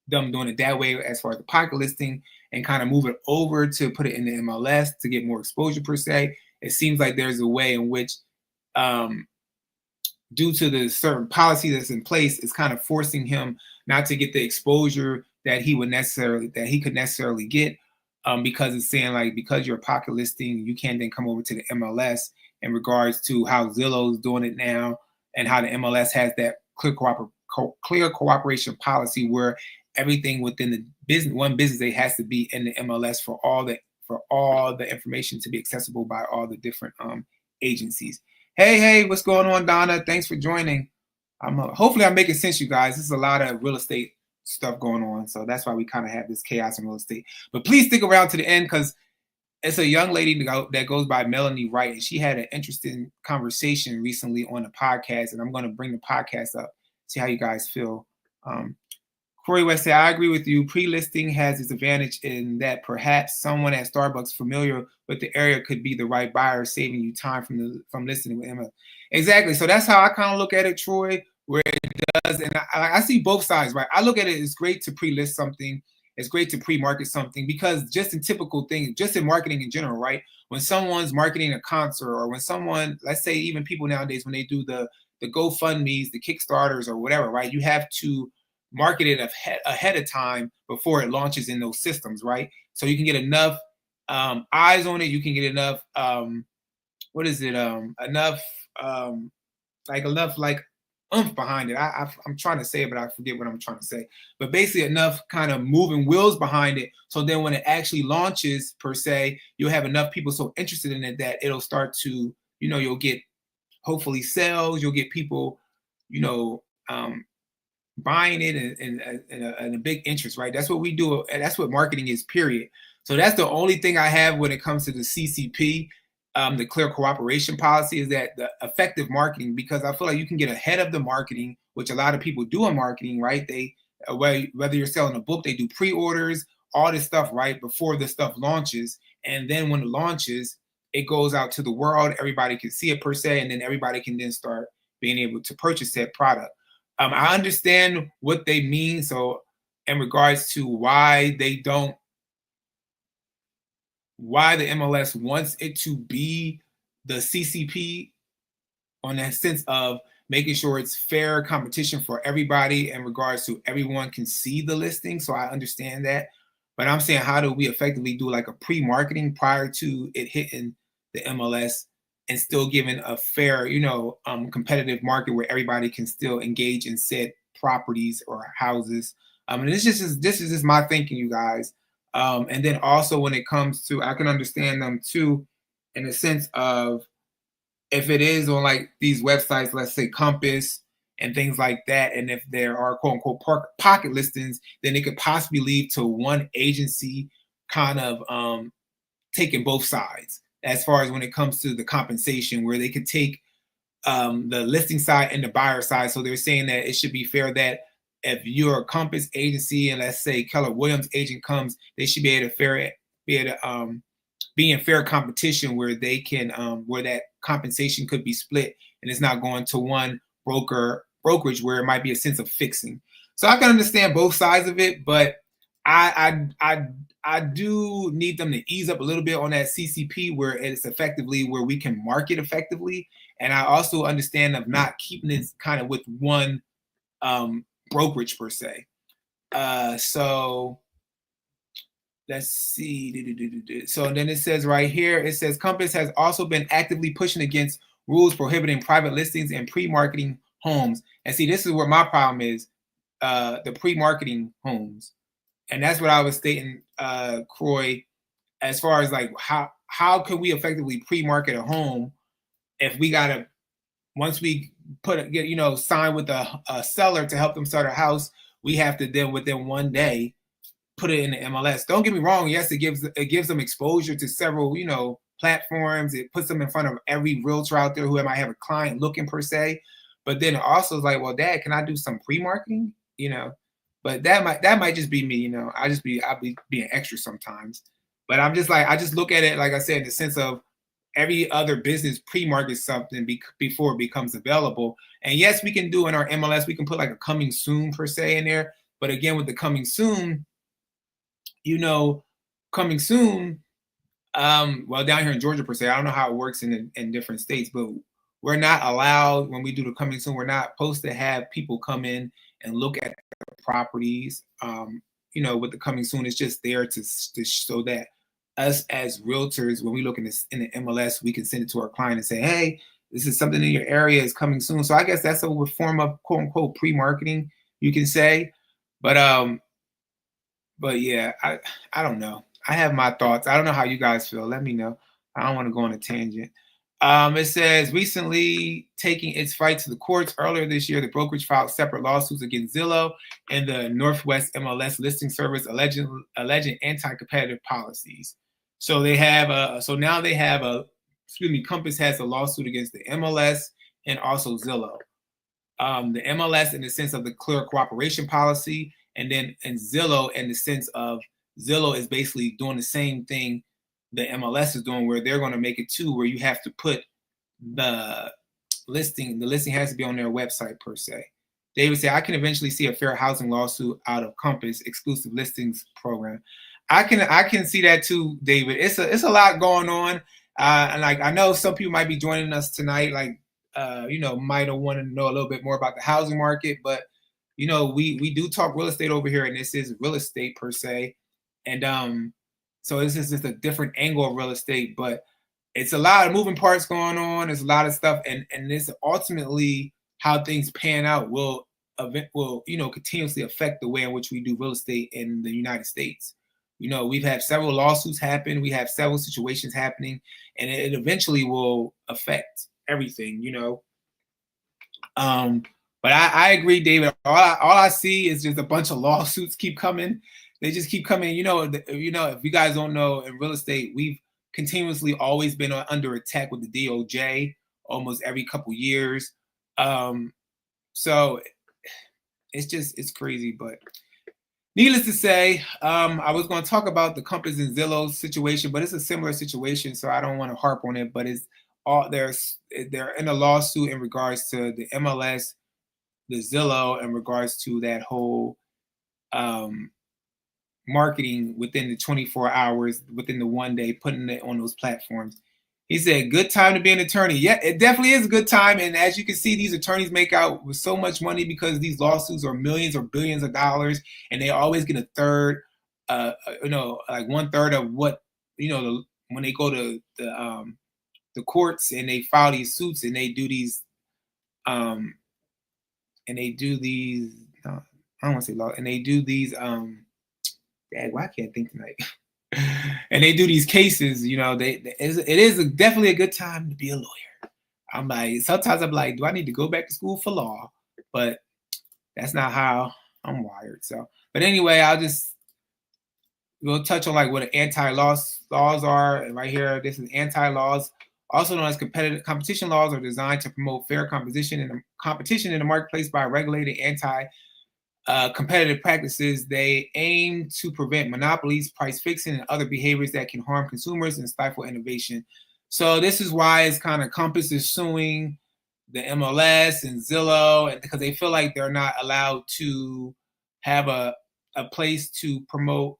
them doing it that way as far as the pocket listing, and kind of move it over to put it in the MLS to get more exposure per se, it seems like there's a way in which, due to the certain policy that's in place, it's kind of forcing him not to get the exposure that he could necessarily get, because it's saying like, because you're a pocket listing, you can't then come over to the MLS, in regards to how Zillow's doing it now, and how the MLS has that clear cooperation policy where everything within the business day has to be in the MLS for all the information to be accessible by all the different agencies. Hey, what's going on, Donna? Thanks for joining. Hopefully I'm making sense, you guys. This is a lot of real estate stuff going on, so that's why we kind of have this chaos in real estate. But please stick around to the end, because it's a young lady that goes by Melanie Wright, and she had an interesting conversation recently on the podcast, and I'm going to bring the podcast up, see how you guys feel. Corey West said, I agree with you. Pre-listing has its advantage in that perhaps someone at Starbucks familiar with the area could be the right buyer, saving you time from listing with Emma. Exactly. So that's how I kind of look at it, Troy, where it does. And I see both sides, right? I look at it, it's great to pre-list something. It's great to pre-market something, because just in typical things, just in marketing in general, right? When someone's marketing a concert, or when someone, let's say even people nowadays, when they do the GoFundMes, the Kickstarters or whatever, right? You have to market it ahead of time before it launches in those systems, right? So you can get enough eyes on it. You can get enough, enough oomph behind it. I'm trying to say it, but I forget what I'm trying to say. But basically enough kind of moving wheels behind it. So then when it actually launches per se, you'll have enough people so interested in it that it'll start to, you'll get hopefully sales. You'll get people, buying it and a big interest, right? That's what we do. And that's what marketing is, period. So that's the only thing I have when it comes to the CCP, the clear cooperation policy, is that the effective marketing, because I feel like you can get ahead of the marketing, which a lot of people do in marketing, right? They, whether you're selling a book, they do pre-orders, all this stuff, right? Before the stuff launches. And then when it launches, it goes out to the world. Everybody can see it per se. And then everybody can then start being able to purchase that product. I understand what they mean. So in regards to why the MLS wants it to be the CCP, on that sense of making sure it's fair competition for everybody in regards to everyone can see the listing. So I understand that. But I'm saying, how do we effectively do like a pre-marketing prior to it hitting the MLS, and still giving a fair, competitive market where everybody can still engage in said properties or houses. And this is just my thinking, you guys. And then also when it comes to, I can understand them too, in the sense of, if it is on like these websites, let's say Compass and things like that, and if there are quote unquote pocket listings, then it could possibly lead to one agency kind of taking both sides, as far as when it comes to the compensation, where they could take the listing side and the buyer side. So they're saying that it should be fair that if you're a Compass agency and let's say Keller Williams agent comes, they should be able to be in fair competition, where they can where that compensation could be split, and it's not going to one brokerage where it might be a sense of fixing. So I can understand both sides of it, but I do need them to ease up a little bit on that CCP, where it's effectively where we can market effectively. And I also understand of not keeping it kind of with one brokerage per se. So let's see. So then it says right here, it says Compass has also been actively pushing against rules prohibiting private listings and pre-marketing homes. And see, this is where my problem is, the pre-marketing homes. And that's what I was stating, Croy, as far as like how can we effectively pre-market a home if we gotta, once we sign with a seller to help them start a house, we have to then within one day put it in the MLS. Don't get me wrong. Yes, it gives them exposure to several, platforms. It puts them in front of every realtor out there who might have a client looking per se. But then also it's like, well, Dad, can I do some pre-marketing? But that might just be me. I'll be being extra sometimes. But I'm just like, I just look at it, like I said, in the sense of every other business pre-markets something before it becomes available. And yes, we can do in our MLS, we can put like a coming soon per se in there. But again, with the coming soon, coming soon, well, down here in Georgia per se, I don't know how it works in different states, but we're not allowed, when we do the coming soon, we're not supposed to have people come in and look at the properties. With the coming soon, it's just there to so that us as realtors, when we look in the MLS, we can send it to our client and say, hey, this is something in your area is coming soon. So I guess that's a form of quote unquote pre-marketing, you can say. But yeah, I don't know. I have my thoughts. I don't know how you guys feel. Let me know. I don't want to go on a tangent. It says, recently taking its fight to the courts. Earlier this year, the brokerage filed separate lawsuits against Zillow and the Northwest MLS listing service alleging anti-competitive policies. So they have now they have Compass has a lawsuit against the MLS and also Zillow. The MLS in the sense of the clear cooperation policy, and then Zillow in the sense of Zillow is basically doing the same thing the MLS is doing, where they're going to make it too, where you have to put the listing has to be on their website per se. David said, I can eventually see a fair housing lawsuit out of Compass exclusive listings program. I can see that too, David. It's a lot going on. And like, I know some people might be joining us tonight, like, might have wanted to know a little bit more about the housing market, but we do talk real estate over here, and this is real estate per se. And so this is just a different angle of real estate, but it's a lot of moving parts going on. There's a lot of stuff, and this ultimately how things pan out will continuously affect the way in which we do real estate in the United States. We've had several lawsuits happen. We have several situations happening, and it eventually will affect everything, But I agree, David. All I see is just a bunch of lawsuits keep coming. They just keep coming. If you guys don't know, in real estate, we've continuously always been under attack with the DOJ almost every couple years. So it's crazy, but needless to say, I was going to talk about the Compass and Zillow situation, but it's a similar situation, so I don't want to harp on it. But they're in a lawsuit in regards to the MLS, the Zillow, in regards to that whole marketing within the 24 hours, within the one day, putting it on those platforms. He said, good time to be an attorney. Yeah, it definitely is a good time. And as you can see, these attorneys make out with so much money because these lawsuits are millions or billions of dollars, and they always get a third, like 1/3 of what, when they go to the courts and they file these suits and they do these, I don't want to say law, and they do these, dang, why I can't think tonight. And they do these cases, it is definitely a good time to be a lawyer. I'm like, sometimes I'm like, do I need to go back to school for law? But that's not how I'm wired. So, but anyway, we'll touch on like what anti-laws are. And right here, this is anti-laws, also known as competition laws, are designed to promote fair competition in the marketplace by regulating competitive practices. They aim to prevent monopolies, price fixing, and other behaviors that can harm consumers and stifle innovation. So this is why it's kind of Compass is suing the MLS and Zillow, and because they feel like they're not allowed to have a place to promote.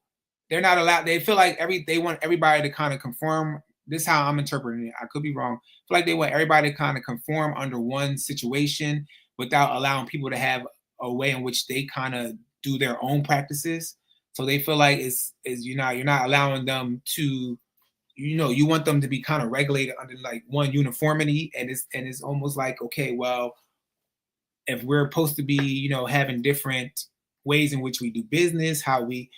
They're not allowed. They feel like they want everybody to kind of conform. This is how I'm interpreting it. I could be wrong. I feel like they want everybody to kind of conform under one situation without allowing people to have a way in which they kind of do their own practices. So they feel like you're not allowing them to, you want them to be kind of regulated under like one uniformity. And it's almost like, okay, well, if we're supposed to be, having different ways in which we do business, how we,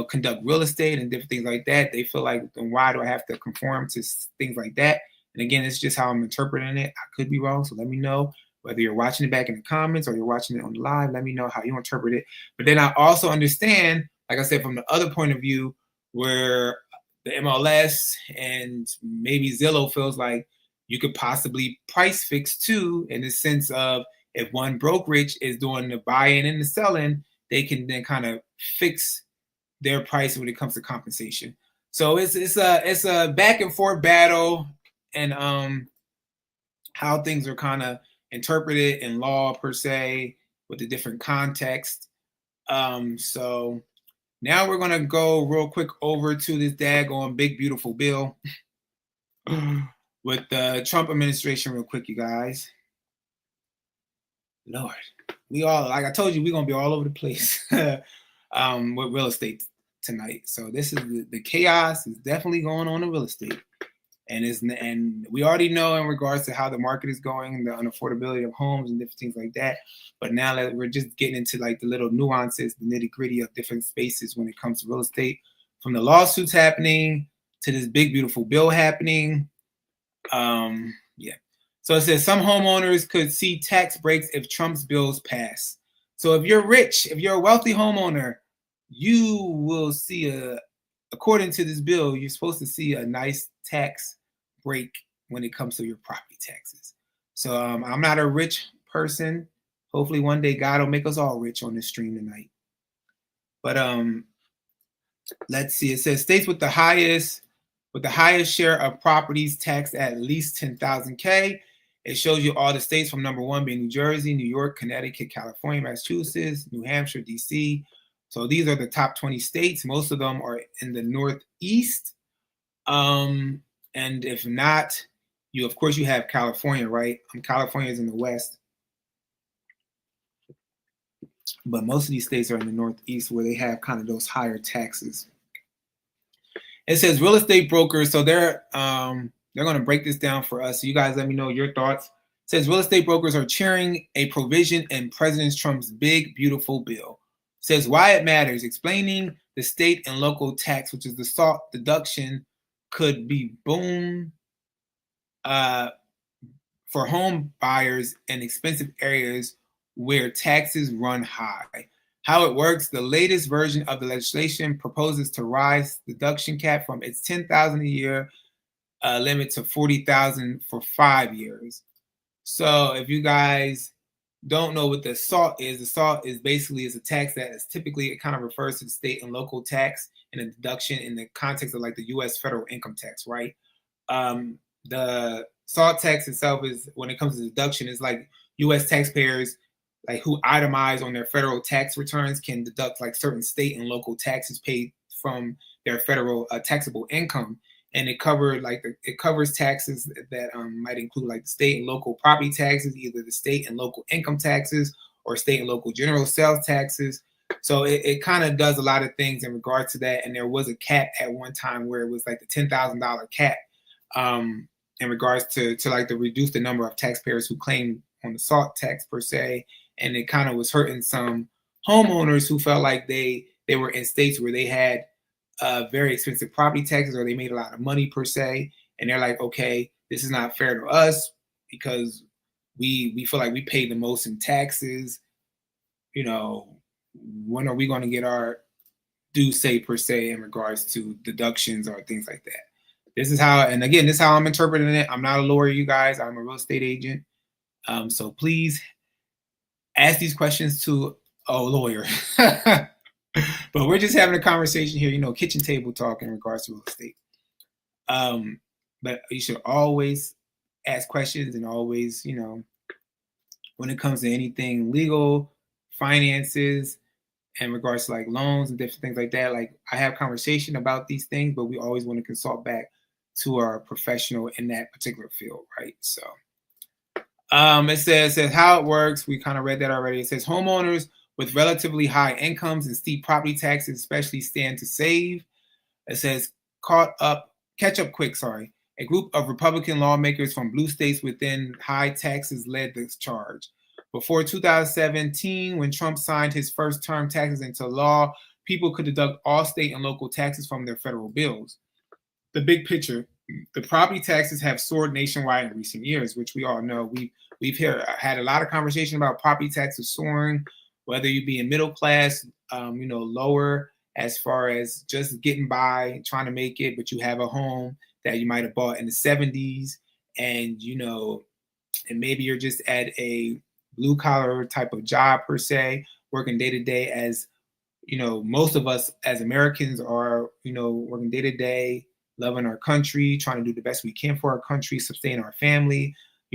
conduct real estate and different things like that, they feel like, then why do I have to conform to things like that? And again, it's just how I'm interpreting it. I could be wrong, so let me know. Whether you're watching it back in the comments or you're watching it on the live, let me know how you interpret it. But then I also understand, like I said, from the other point of view, where the MLS and maybe Zillow feels like you could possibly price fix too, in the sense of if one brokerage is doing the buying and the selling, they can then kind of fix their price when it comes to compensation. So it's a back and forth battle, and how things are kind of interpreted in law per se with the different context. So now we're gonna go real quick over to this daggone big beautiful bill with the Trump administration real quick, you guys. Lord, we all, like I told you, we're gonna be all over the place with real estate tonight. So this is the chaos is definitely going on in real estate. And we already know in regards to how the market is going, the unaffordability of homes and different things like that. But now that we're just getting into like the little nuances, the nitty gritty of different spaces when it comes to real estate, from the lawsuits happening to this big beautiful bill happening. Yeah. So it says some homeowners could see tax breaks if Trump's bills pass. So if you're rich, if you're a wealthy homeowner, you will see according to this bill, you're supposed to see a nice tax break when it comes to your property taxes. So I'm not a rich person. Hopefully one day God will make us all rich on this stream tonight. But let's see. It says states with the highest share of properties taxed at least 10,000 K. It shows you all the states from number 1 being New Jersey, New York, Connecticut, California, Massachusetts, New Hampshire, DC. So these are the top 20 states. Most of them are in the Northeast. And if not, of course you have California, right? California is in the West. But most of these states are in the Northeast where they have kind of those higher taxes. It says real estate brokers. So they're going to break this down for us. So you guys let me know your thoughts. It says real estate brokers are cheering a provision in President Trump's big, beautiful bill. It says why it matters, explaining the state and local tax, which is the SALT deduction, could be boom for home buyers in expensive areas where taxes run high. How it works, the latest version of the legislation proposes to rise deduction cap from its $10,000 a year limit to $40,000 for 5 years. So if you guys don't know what the SALT is basically a tax that is typically, it kind of refers to the state and local tax and a deduction in the context of like the U.S. federal income tax, right? The SALT tax itself is, when it comes to deduction, is like U.S. taxpayers like who itemize on their federal tax returns can deduct like certain state and local taxes paid from their federal taxable income. And it covers taxes that might include like the state and local property taxes, either the state and local income taxes or state and local general sales taxes. So it kind of does a lot of things in regards to that. And there was a cap at one time where it was like the $10,000 cap in regards to like to reduce the number of taxpayers who claim on the SALT tax per se. And it kind of was hurting some homeowners who felt like they were in states where they had very expensive property taxes, or they made a lot of money per se, and they're like, okay, this is not fair to us because we feel like we pay the most in taxes. You know, when are we going to get our due say per se in regards to deductions or things like that? This is how, and again, this is how I'm interpreting it. I'm not a lawyer, you guys. I'm a real estate agent. So please ask these questions to a lawyer. But we're just having a conversation here, you know, kitchen table talk in regards to real estate. But you should always ask questions, and always, you know, when it comes to anything legal, finances, in regards to like loans and different things like that, like I have conversation about these things, but we always want to consult back to our professional in that particular field, right? So it says how it works. We kind of read that already. It says homeowners with relatively high incomes and steep property taxes especially stand to save. It says catch up quick, sorry. A group of Republican lawmakers from blue states within high taxes led this charge. Before 2017, when Trump signed his first term taxes into law, people could deduct all state and local taxes from their federal bills. The big picture, the property taxes have soared nationwide in recent years, which we all know. We've had a lot of conversation about property taxes soaring, whether you be in middle class, you know, lower as far as just getting by, trying to make it, but you have a home that you might have bought in the 70s, and and maybe you're just at a blue collar type of job per se, working day to day as most of us as Americans are, working day to day, loving our country, trying to do the best we can for our country, sustain our family,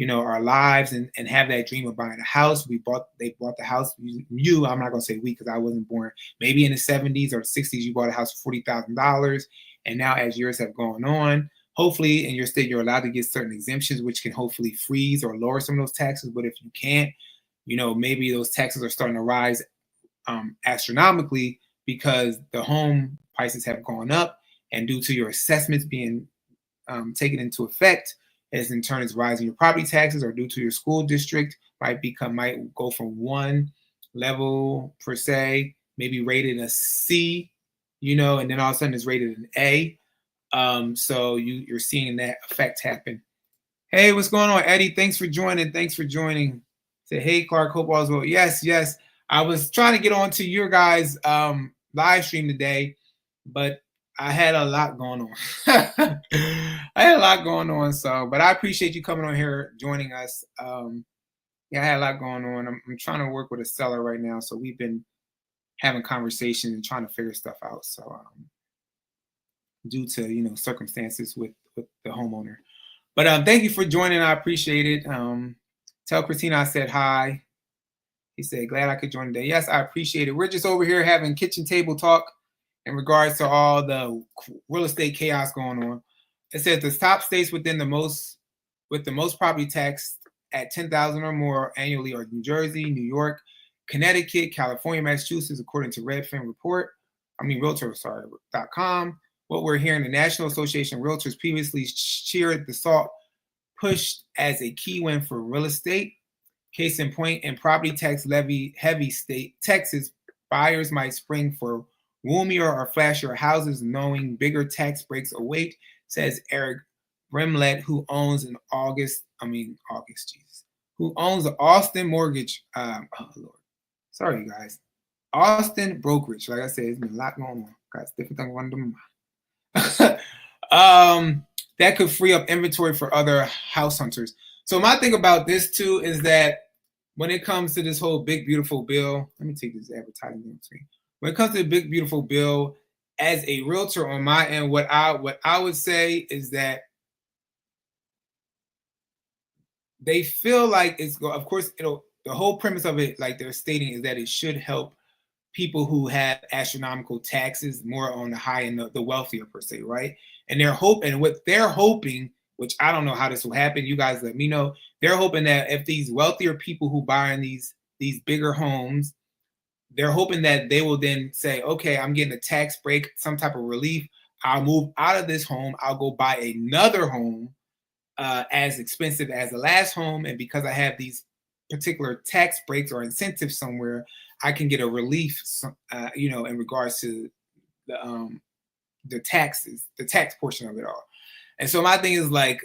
our lives, and have that dream of buying a house. They bought the house. I'm not gonna say we because I wasn't born. Maybe in the 70s or 60s, you bought a house for $40,000, and now as years have gone on, hopefully in your state you're allowed to get certain exemptions, which can hopefully freeze or lower some of those taxes. But if you can't, maybe those taxes are starting to rise astronomically because the home prices have gone up, and due to your assessments being taken into effect, as in turn is rising your property taxes, or due to your school district might go from one level per se, maybe rated a C, and then all of a sudden it's rated an A. So you're seeing that effect happen. Hey, what's going on, Eddie? Thanks for joining. Say, hey, Clark, hope all's well. Yes. I was trying to get on to your guys' live stream today, but I had a lot going on. But I appreciate you coming on here, joining us. Yeah, I had a lot going on. I'm trying to work with a seller right now, so we've been having conversations and trying to figure stuff out. So due to circumstances with the homeowner. But thank you for joining. I appreciate it. Tell Christina I said hi. He said, glad I could join today. Yes, I appreciate it. We're just over here having kitchen table talk in regards to all the real estate chaos going on. It says the top states with the most property tax at $10,000 or more annually are New Jersey, New York, Connecticut, California, Massachusetts, according to Realtor.com. What we're hearing, the National Association of Realtors previously cheered the SALT push as a key win for real estate. Case in point, in property tax levy heavy state Texas, buyers might spring for roomier or flashier houses knowing bigger tax breaks await, says Eric Brimlett, who owns the Austin Mortgage. Sorry, you guys. Austin Brokerage. Like I said, there's been a lot going on. Guys, different thing going on. That could free up inventory for other house hunters. So my thing about this too is that when it comes to this whole big beautiful bill, let me take this advertising on screen. When it comes to the big beautiful bill, as a realtor on my end, what I would say is that they feel like of course the whole premise of it, like they're stating, is that it should help people who have astronomical taxes more on the high end, the wealthier per se, right? And what they're hoping, which I don't know how this will happen, you guys let me know. They're hoping that if these wealthier people who buy in these bigger homes, they're hoping that they will then say, okay, I'm getting a tax break, some type of relief. I'll move out of this home. I'll go buy another home as expensive as the last home. And because I have these particular tax breaks or incentives somewhere, I can get a relief, in regards to the taxes, the tax portion of it all. And so my thing is like,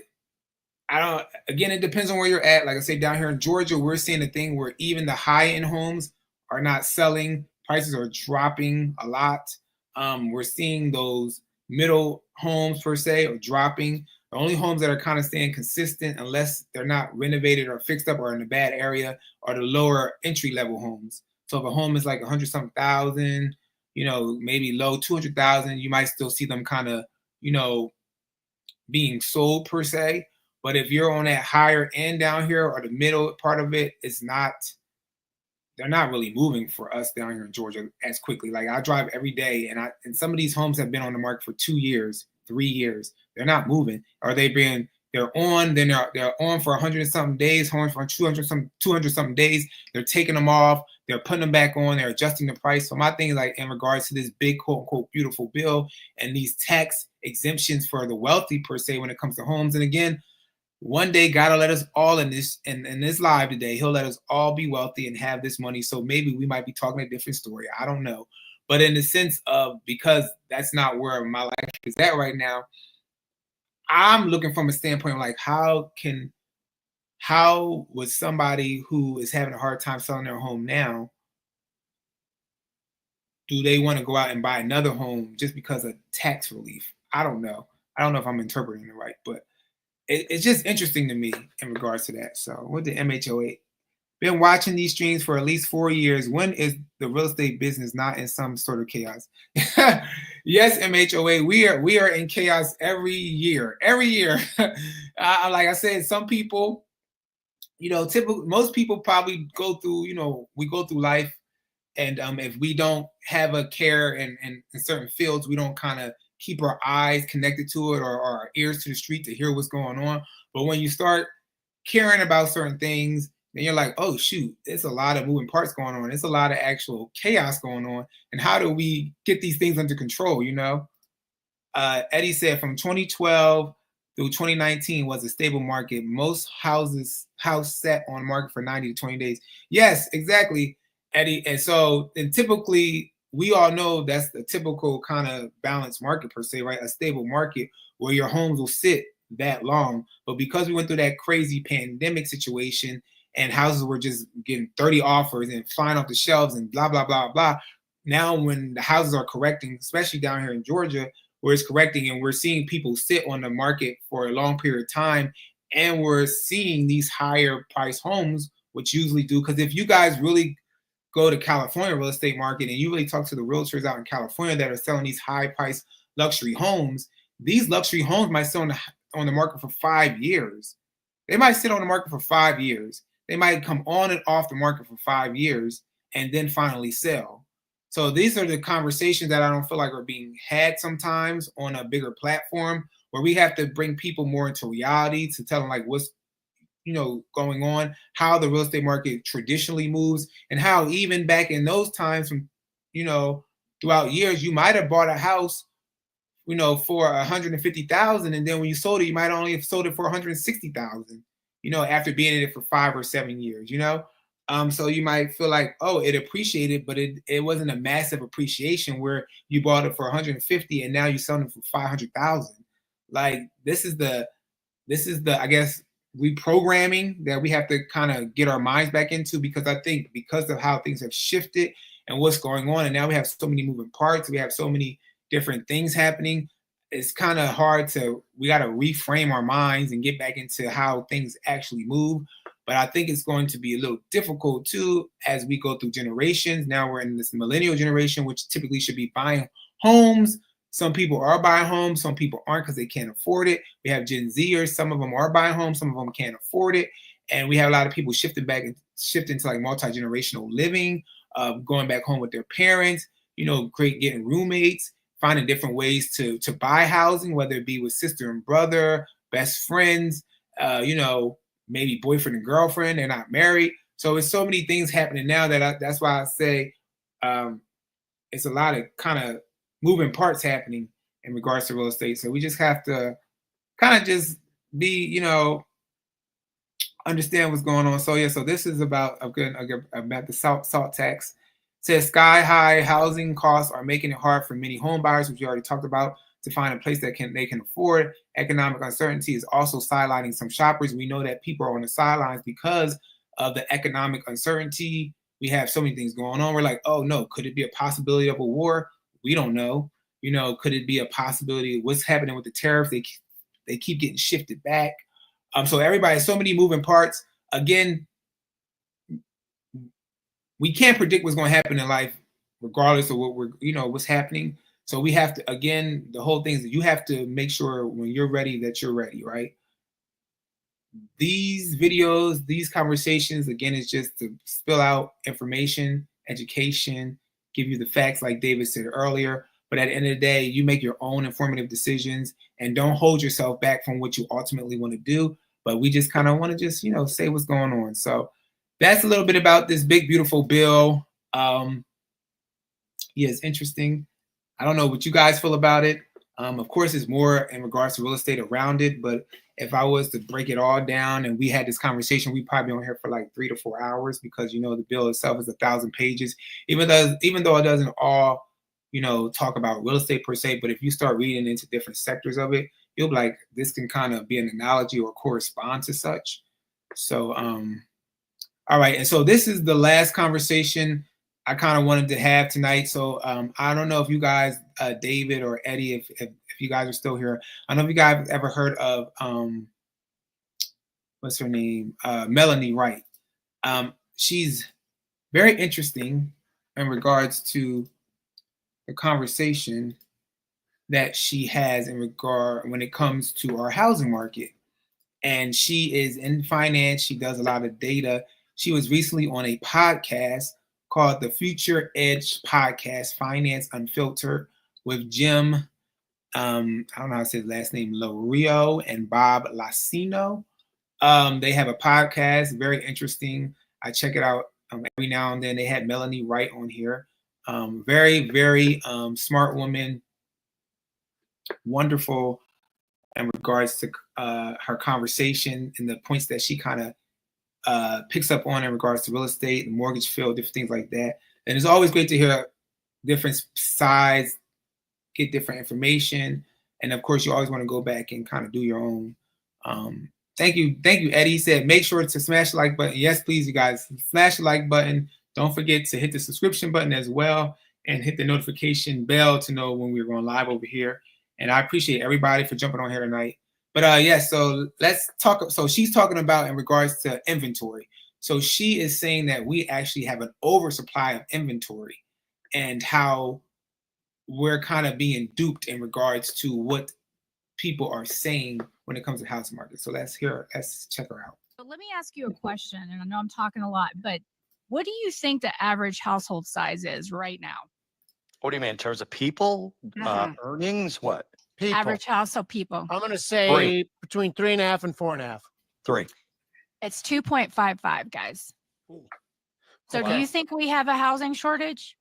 it depends on where you're at. Like I say, down here in Georgia, we're seeing a thing where even the high-end homes are not selling. Prices are dropping a lot. We're seeing those middle homes per se are dropping. The only homes that are kind of staying consistent, unless they're not renovated or fixed up or in a bad area, are the lower entry-level homes. So if a home is like 100-something thousand, maybe low 200,000, you might still see them kind of, being sold per se. But if you're on that higher end down here or the middle part of it, they're not really moving for us down here in Georgia as quickly. Like I drive every day, and some of these homes have been on the market for 2 years, 3 years. They're not moving. Or they're on for 100-something days, homes for 200-something days. They're taking them off. They're putting them back on. They're adjusting the price. So my thing is like in regards to this big quote unquote beautiful bill and these tax exemptions for the wealthy per se when it comes to homes. And again, one day God will let us all in this live today. He'll let us all be wealthy and have this money. So maybe we might be talking a different story. I don't know. But in the sense of, because that's not where my life is at right now, I'm looking from a standpoint of like, how would somebody who is having a hard time selling their home now do they want to go out and buy another home just because of tax relief? I don't know. I don't know if I'm interpreting it right, but it's just interesting to me in regards to that. So what the MHOA? Been watching these streams for at least 4 years. When is the real estate business not in some sort of chaos? Yes, MHOA, we are in chaos every year. Every year. Like I said, some people, most people probably go through, we go through life, and if we don't have a care in certain fields, we don't kind of keep our eyes connected to it, or our ears to the street to hear what's going on. But when you start caring about certain things, then you're like, oh shoot, there's a lot of moving parts going on. There's a lot of actual chaos going on. And how do we get these things under control, Eddie said from 2012 through 2019 was a stable market. Most house sat on market for 90 to 20 days. Yes, exactly, Eddie. And typically we all know that's the typical kind of balanced market per se, right? A stable market where your homes will sit that long. But because we went through that crazy pandemic situation and houses were just getting 30 offers and flying off the shelves and blah, blah, blah, blah. Now when the houses are correcting, especially down here in Georgia, where it's correcting and we're seeing people sit on the market for a long period of time, and we're seeing these higher price homes, which usually do, because if you guys really go to California real estate market and you really talk to the realtors out in California that are selling these high price luxury homes, these luxury homes might sit on the market for 5 years. They might sit on the market for 5 years. They might come on and off the market for 5 years and then finally sell. So these are the conversations that I don't feel like are being had sometimes on a bigger platform, where we have to bring people more into reality to tell them like what's going on, how the real estate market traditionally moves, and how even back in those times from throughout years, you might have bought a house for 150,000, and then when you sold it, you might only have sold it for 160,000. After being in it for 5 or 7 years. So you might feel like, oh, it appreciated, but it wasn't a massive appreciation where you bought it for 150 and now you're selling it for 500,000. Like this is the I guess reprogramming that we have to kind of get our minds back into, because I think because of how things have shifted and what's going on, and now we have so many moving parts, we have so many different things happening, it's kind of hard we got to reframe our minds and get back into how things actually move. But I think it's going to be a little difficult too as we go through generations. Now we're in this millennial generation, which typically should be buying homes. Some people are buying homes, some people aren't because they can't afford it. We have Gen Zers, some of them are buying homes, some of them can't afford it. And we have a lot of people shifting to like multi-generational living, going back home with their parents, getting roommates, finding different ways to buy housing, whether it be with sister and brother, best friends, maybe boyfriend and girlfriend. They're not married. So it's so many things happening now that's why I say it's a lot of kind of moving parts happening in regards to real estate. So we just have to kind of just be, understand what's going on. So so this is about the salt tax. It says sky high housing costs are making it hard for many home buyers, which we already talked about, to find a place that they can afford. Economic uncertainty is also sidelining some shoppers. We know that people are on the sidelines because of the economic uncertainty. We have so many things going on. We're like, oh no, could it be a possibility of a war? We don't know. Could it be a possibility of what's happening with the tariffs? They keep getting shifted back. So everybody has so many moving parts. Again, we can't predict what's going to happen in life, regardless of what's happening. So we have to, again, the whole thing is that you have to make sure when you're ready that you're ready, right? These videos, these conversations, again, is just to spill out information, education, give you the facts like David said earlier. But at the end of the day, you make your own informative decisions and don't hold yourself back from what you ultimately want to do. But we just kind of want to just, say what's going on. So that's a little bit about this big, beautiful bill. It's interesting. I don't know what you guys feel about it. Of course, it's more in regards to real estate around it. But if I was to break it all down and we had this conversation, we'd probably be on here for like 3 to 4 hours, because, the bill itself is 1,000 pages, even though it doesn't all, talk about real estate per se. But if you start reading into different sectors of it, you'll be like, this can kind of be an analogy or correspond to such. So, all right. And so this is the last conversation I kind of wanted to have tonight. So I don't know if you guys, David or Eddie, if you guys are still here. I don't know if you guys have ever heard of what's her name, Melanie Wright. She's very interesting in regards to the conversation that she has in regard when it comes to our housing market. And she is in finance. She does a lot of data. She was recently on a podcast called the Future Edge Podcast, Finance Unfiltered, with Jim, I don't know how to say his last name, Lorio and Bob Lacino. They have a podcast, very interesting. I check it out every now and then. They had Melanie Wright on here. Very, very smart woman, wonderful in regards to her conversation and the points that she kind of picks up on in regards to real estate and mortgage field, different things like that. And it's always great to hear different sides, get different information. And of course, you always want to go back and kind of do your own. Thank you, Eddie. He said, make sure to smash the like button. Yes, please, you guys, smash the like button. Don't forget to hit the subscription button as well and hit the notification bell to know when we're going live over here. And I appreciate everybody for jumping on here tonight. But yeah, so let's talk. So she's talking about in regards to inventory. So she is saying that we actually have an oversupply of inventory and how we're kind of being duped in regards to what people are saying when it comes to housing market. So let's check her out. So let me ask you a question, and I know I'm talking a lot, but what do you think the average household size is right now? What do you mean in terms of people, earnings? What? People. Average household people. I'm going to say between 3.5 and 4.5. 3. It's 2.55, guys. Ooh. So Okay. do you think we have a housing shortage?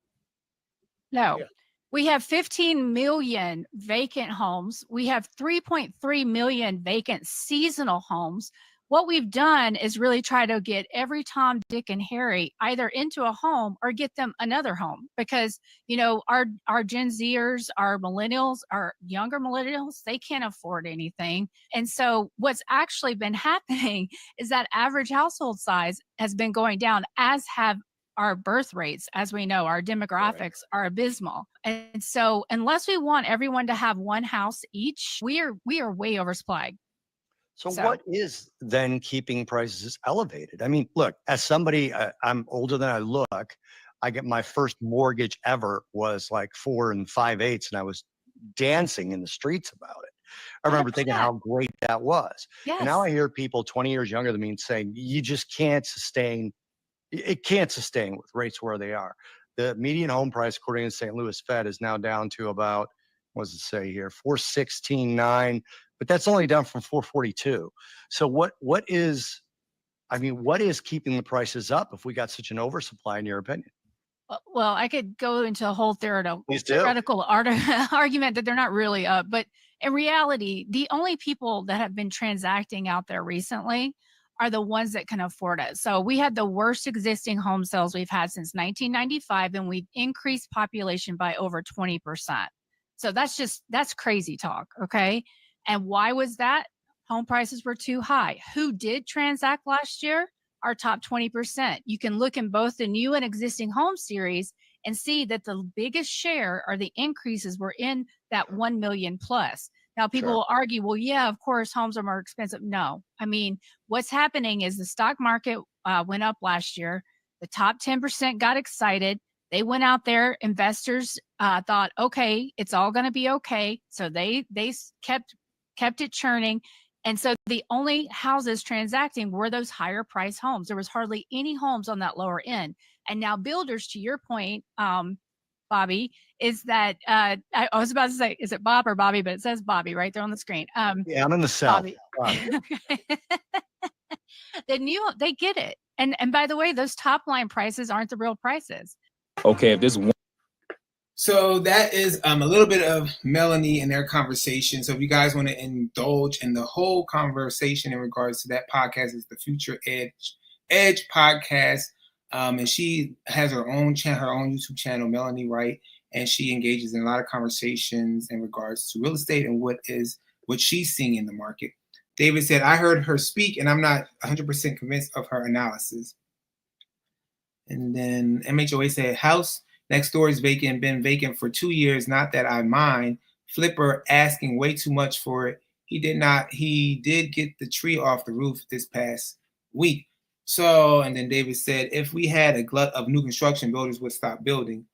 No. Yeah. We have 15 million vacant homes. We have 3.3 million vacant seasonal homes. What we've done is really try to get every Tom, Dick, and Harry either into a home or get them another home because, you know, our Gen Zers, our millennials, our younger millennials, they can't afford anything. And so what's actually been happening is that average household size has been going down, as have our birth rates. As we know, our demographics are abysmal. And so unless we want everyone to have one house each, we are way oversupplied. So what is then keeping prices elevated? I mean, look, as somebody, I'm older than I look. I get my first mortgage ever was like 4 5/8, and I was dancing in the streets about it. I remember 100%. thinking how great that was. Yes. And now I hear people 20 years younger than me saying, you just can't sustain. It can't sustain with rates where they are. The median home price, according to St. Louis Fed, is now down to about, what does it say here, 416.9, but that's only down from 442. So what is keeping the prices up if we got such an oversupply, in your opinion? Well, I could go into a whole theoretical argument that they're not really up, but in reality, the only people that have been transacting out there recently are the ones that can afford it. So we had the worst existing home sales we've had since 1995, and we've increased population by over 20%. So that's crazy talk. Okay. And why was that? Home prices were too high. Who did transact last year? Our top 20%. You can look in both the new and existing home series and see that the biggest share or the increases were in that 1 million plus. Now, people will argue, well, yeah, of course, homes are more expensive. No, I mean, what's happening is the stock market went up last year. The top 10% got excited. They went out there. Investors thought, okay, it's all going to be okay. So they kept it churning. And so the only houses transacting were those higher price homes. There was hardly any homes on that lower end. And now builders, to your point, Bobby, is that I was about to say, is it Bob or Bobby? But it says Bobby right there on the screen. Yeah, I'm in the South. They get it. And by the way, those top line prices aren't the real prices. Okay, if there's one. So that is a little bit of Melanie and their conversation. So if you guys want to indulge in the whole conversation in regards to that podcast, is the Future Edge Podcast. And she has her own YouTube channel, Melanie Wright, and she engages in a lot of conversations in regards to real estate and what she's seeing in the market. David said, I heard her speak and I'm not 100% convinced of her analysis. And then MHOA said, house next door is vacant, been vacant for 2 years. Not that I mind. Flipper asking way too much for it. He did get the tree off the roof this past week. So, and then David said, if we had a glut of new construction, builders would stop building.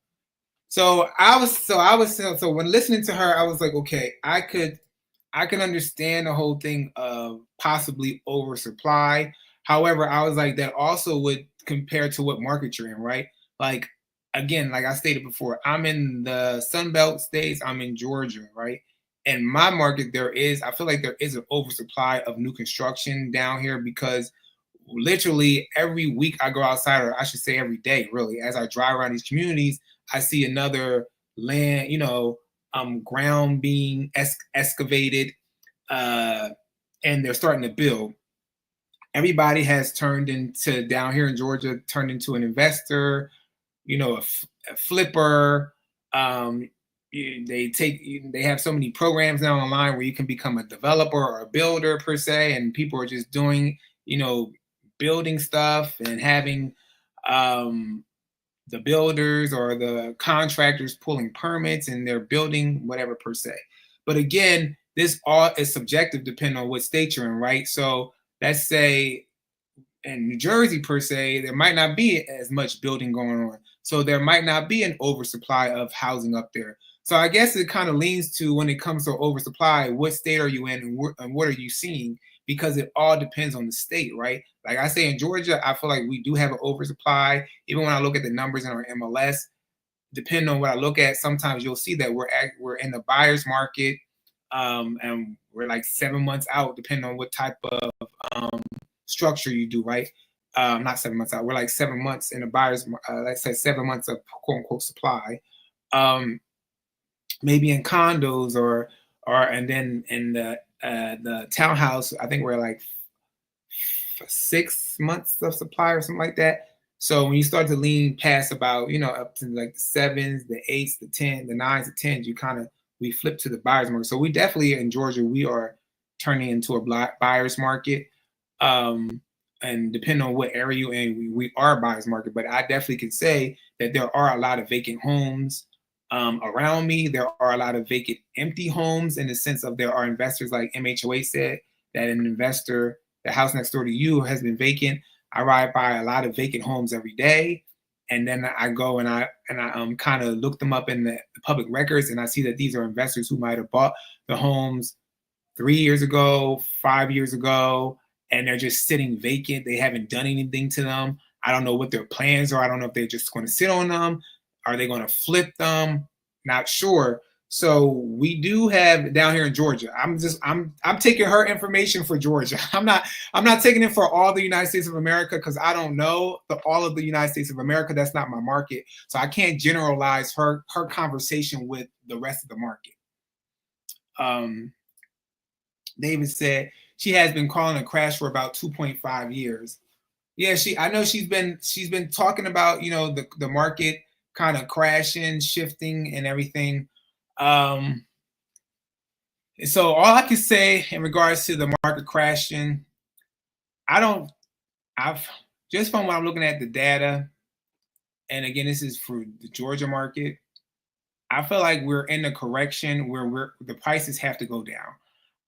So when listening to her, I was like, okay, I can understand the whole thing of possibly oversupply. However, I was like, that also would compare to what market you're in, right? Like, again, like I stated before, I'm in the Sun Belt states, I'm in Georgia, right? And my market, I feel like there is an oversupply of new construction down here because literally every week I go outside, or I should say every day, really, as I drive around these communities, I see another land, ground being excavated, and they're starting to build. Everybody has turned into, down here in Georgia, turned into an investor, a flipper. They have so many programs now online where you can become a developer or a builder per se, and people are just doing, building stuff and having the builders or the contractors pulling permits, and they're building whatever per se. But again, this all is subjective depending on what state you're in, right? So let's say in New Jersey per se, there might not be as much building going on. So there might not be an oversupply of housing up there. So I guess it kind of leans to, when it comes to oversupply, what state are you in and what are you seeing? Because it all depends on the state, right? Like I say in Georgia, I feel like we do have an oversupply. Even when I look at the numbers in our MLS, depending on what I look at, sometimes you'll see that we're in the buyer's market, and we're like 7 months out, depending on what type of structure you do, right? Not 7 months out. We're like 7 months in the buyer's, let's say 7 months of quote unquote supply. Maybe in condos and then in the townhouse, I think we're like 6 months of supply or something like that. So when you start to lean past about, up to like the 7s, the 8s, the 10s, the 9s, the 10s, we flip to the buyer's market. So we definitely in Georgia, we are turning into a buyer's market. And depending on what area you're in, we are a buyer's market. But I definitely can say that there are a lot of vacant homes around me. There are a lot of vacant, empty homes, in the sense of there are investors, like MHOA said, that an investor, the house next door to you has been vacant. I ride by a lot of vacant homes every day, and then I go and I kind of look them up in the public records, and I see that these are investors who might have bought the homes 3 years ago, 5 years ago, and they're just sitting vacant. They haven't done anything to them. I don't know what their plans are. I don't know if they're just going to sit on them. Are they going to flip them? Not sure. So we do have down here in Georgia. I'm taking her information for Georgia. I'm not taking it for all the United States of America, because I don't know all of the United States of America. That's not my market. So I can't generalize her conversation with the rest of the market. David said she has been calling a crash for about 2.5 years. Yeah, I know she's been talking about, the market kind of crashing, shifting, and everything. So all I can say in regards to the market crashing, just from what I'm looking at the data, and again, this is for the Georgia market, I feel like we're in a correction where the prices have to go down.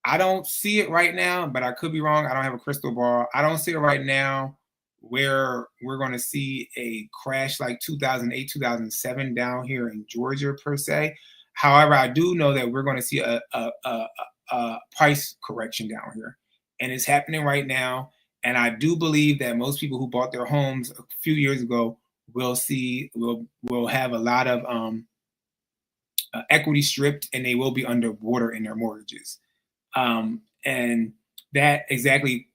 I don't see it right now, but I could be wrong. I don't have a crystal ball. I don't see it right now where we're going to see a crash like 2008, 2007 down here in Georgia per se. However, I do know that we're going to see a price correction down here, and it's happening right now. And I do believe that most people who bought their homes a few years ago will have a lot of equity stripped, and they will be underwater in their mortgages. And that exactly,